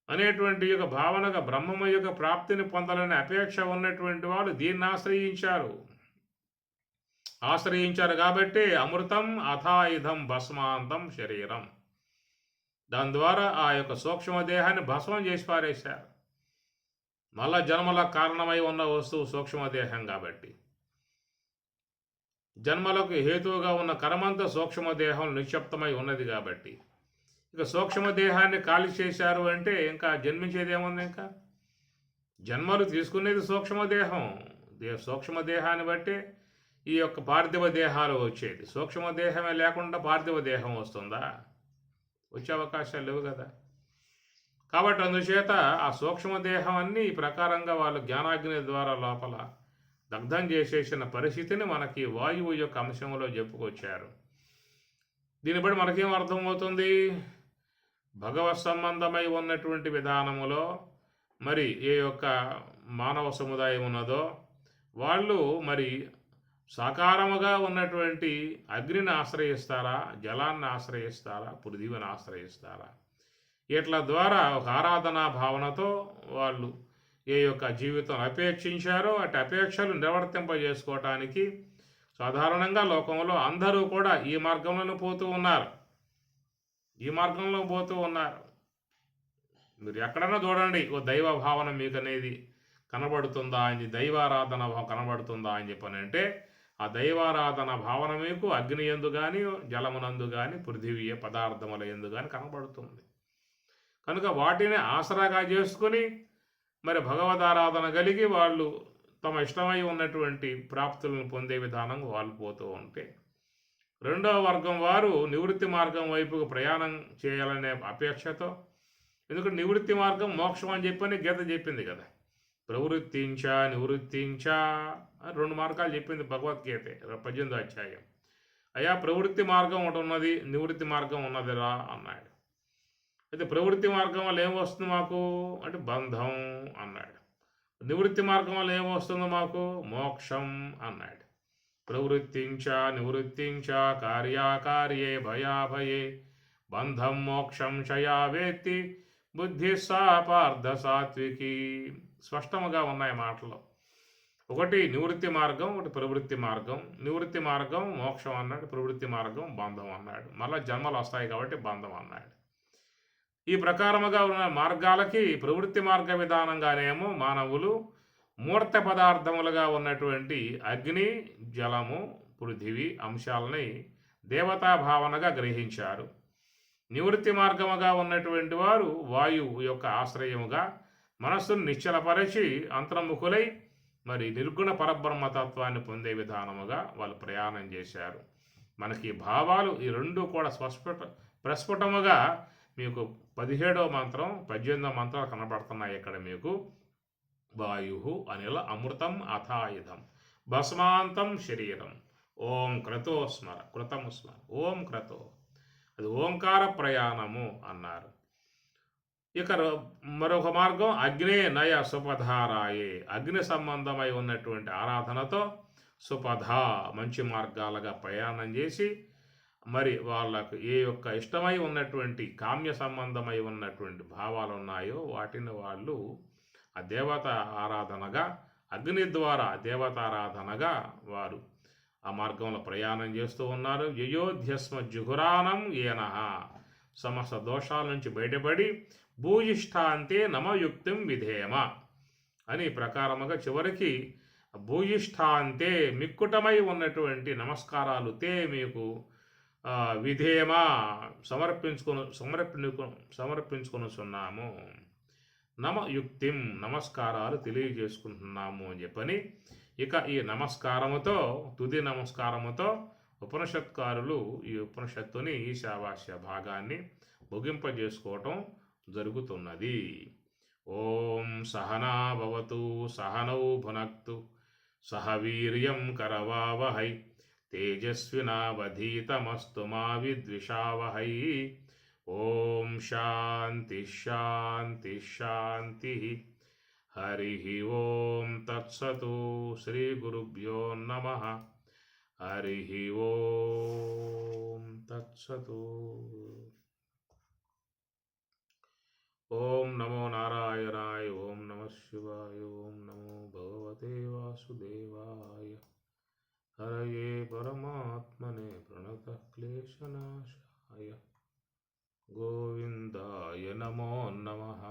అనేటువంటి యొక్క భావనగా బ్రహ్మము యొక్క ప్రాప్తిని పొందాలనే అపేక్ష ఉన్నటువంటి వాళ్ళు దీన్ని ఆశ్రయించారు కాబట్టి అమృతం అథాయుధం భస్మాంతం శరీరం. దాని ద్వారా ఆ యొక్క సూక్ష్మదేహాన్ని భస్మం చేసి పారేశారు. మళ్ళా జన్మలకు కారణమై ఉన్న వస్తువు సూక్ష్మదేహం కాబట్టి జన్మలకు హేతువుగా ఉన్న కర్మంతా సూక్ష్మదేహం నిక్షిప్తమై ఉన్నది కాబట్టి ఇక సూక్ష్మదేహాన్ని ఖాళీ చేశారు అంటే ఇంకా జన్మించేది ఏముంది? ఇంకా జన్మలు తీసుకునేది సూక్ష్మదేహం. సూక్ష్మదేహాన్ని బట్టి ఈ యొక్క పార్థివ దేహాలు వచ్చేది. సూక్ష్మదేహమే లేకుండా పార్థివ దేహం వస్తుందా? వచ్చే అవకాశాలు లేవు కదా. కాబట్టి అందుచేత ఆ సూక్ష్మదేహం అన్నీ ఈ ప్రకారంగా వాళ్ళు జ్ఞానాగ్ని ద్వారా లోపల దగ్ధం చేసేసిన పరిస్థితిని మనకి వాయువు యొక్క అంశంలో చెప్పుకొచ్చారు. దీన్ని బట్టి మనకేం అర్థమవుతుంది? భగవత్ సంబంధమై ఉన్నటువంటి విధానములో మరి ఏ యొక్క మానవ సముదాయం ఉన్నదో వాళ్ళు మరి సాకారముగా ఉన్నటువంటి అగ్నిని ఆశ్రయిస్తారా, జలాన్ని ఆశ్రయిస్తారా, పృథివిని ఆశ్రయిస్తారా? ఇట్లా ద్వారా ఒక ఆరాధనా భావనతో వాళ్ళు ఏ యొక్క జీవితం అపేక్షించారో అటు అపేక్షలు నిర్వర్తింపజేసుకోవటానికి సాధారణంగా లోకంలో అందరూ కూడా ఈ మార్గంలో పోతూ ఉన్నారు. మీరు ఎక్కడన్నా చూడండి, ఓ దైవ భావన మీకు అనేది కనబడుతుందా అని, దైవారాధన కనబడుతుందా అని చెప్పనంటే ఆ దైవారాధన భావన మీకు అగ్ని యందు కానీ, జలమునందు కానీ, పృథివీ పదార్థముల యందు కానీ కనబడుతుంది. కనుక వాటిని ఆసరాగా చేసుకుని మరి భగవదారాధన కలిగి వాళ్ళు తమ ఇష్టమై ఉన్నటువంటి ప్రాప్తులను పొందే విధానం వాళ్ళు పోతూ ఉంటే, రెండవ వర్గం వారు నివృత్తి మార్గం వైపుకు ప్రయాణం చేయాలనే అపేక్షతో, ఎందుకంటే నివృత్తి మార్గం మోక్షం అని చెప్పని గీత చెప్పింది కదా. ప్రవృత్తించ నివృత్తించ అని 2 మార్గాలు చెప్పింది భగవద్గీత 18వ అధ్యాయం. అయ్యా ప్రవృత్తి మార్గం ఒకటి ఉన్నది, నివృత్తి మార్గం ఉన్నదిరా అన్నాడు. అయితే ప్రవృత్తి మార్గం వల్ల ఏం వస్తుంది మాకు అంటే బంధం అన్నాడు. నివృత్తి మార్గం వల్ల ఏం వస్తుంది మాకు మోక్షం అన్నాడు. ప్రవృత్తించ నివృత్తించ కార్యాకార్యే భయాభయే బంధం మోక్షం చయా వేత్తి బుద్ధి సా పార్థ సాత్వికి. స్పష్టముగా ఉన్నాయి మాటలు. ఒకటి నివృత్తి మార్గం, ఒకటి ప్రవృత్తి మార్గం. నివృత్తి మార్గం మోక్షం అన్నాడు, ప్రవృత్తి మార్గం బంధం అన్నాడు. మళ్ళీ జన్మలు వస్తాయి కాబట్టి బంధం అన్నాడు. ఈ ప్రకారముగా ఉన్న మార్గాలకి ప్రవృత్తి మార్గ విధానంగానేమో మానవులు మూర్త పదార్థములుగా ఉన్నటువంటి అగ్ని, జలము, పృథివీ అంశాలని దేవతా భావనగా గ్రహించారు. నివృత్తి మార్గముగా ఉన్నటువంటి వారు వాయువు యొక్క ఆశ్రయముగా మనస్సును నిశ్చలపరిచి అంతర్ముఖులై మరి నిర్గుణ పరబ్రహ్మతత్వాన్ని పొందే విధానముగా వాళ్ళు ప్రయాణం చేశారు. మనకి భావాలు ఈ రెండు కూడా ప్రస్ఫుటముగా మీకు 17వ మంత్రం 18వ మంత్రాలు కనబడుతున్నాయి. ఇక్కడ మీకు వాయు అనిల అమృతం అథాయుధం భస్మాంతం శరీరం ఓం క్రతో స్మర కృతము స్మర ఓం క్రతో, అది ఓంకార ప్రయాణము అన్నారు. ఇక మరొక మార్గం అగ్నే నయ సుపధారాయే, అగ్ని సంబంధమై ఉన్నటువంటి ఆరాధనతో సుపధ మంచి మార్గాలుగా ప్రయాణం చేసి మరి వాళ్ళకు ఏ యొక్క ఇష్టమై ఉన్నటువంటి కామ్య సంబంధమై ఉన్నటువంటి భావాలు ఉన్నాయో వాటిని వాళ్ళు ఆ దేవత ఆరాధనగా అగ్ని ద్వారా దేవతారాధనగా వారు ఆ మార్గంలో ప్రయాణం చేస్తూ ఉన్నారు. యయోధ్యస్మ జుహురానం ఏనహ, సమస్త దోషాల నుంచి బయటపడి భూయిష్టాంతే నమయుక్తం విధేమ అని ప్రకారముగా చివరికి భూయిష్టాంతే మిక్కుటమై ఉన్నటువంటి నమస్కారాలు తే మీకు విధేయమా సమర్పించుకొనుచున్నాము, నమయుక్తిం నమస్కారాలు తెలియజేసుకుంటున్నాము అని చెప్పని ఇక ఈ నమస్కారముతో తుది నమస్కారముతో ఉపనిషత్కారులు ఈ ఉపనిషత్తుని ఈశావాస్య భాగాన్ని ముగింపజేసుకోవటం జరుగుతున్నది. ఓం సహనా భవతు సహనౌ భునక్తు సహ వీర్యం కరవావహై తేజస్వినావధీతమస్తు మా విద్విషావహై. ఓం శాంతి శాంతి శాంతి. హరి ఓం తత్సతు. శ్రీ గురుభ్యో నమః. హరి ఓం తత్సతు. ఓం నమో నారాయణాయ. ఓం నమః శివాయ. ఓం నమో భగవతే వాసుదేవాయ. హరయే పరమాత్మనే ప్రణతః క్లేశనాశాయ. గోవిందాయ నమో నమః.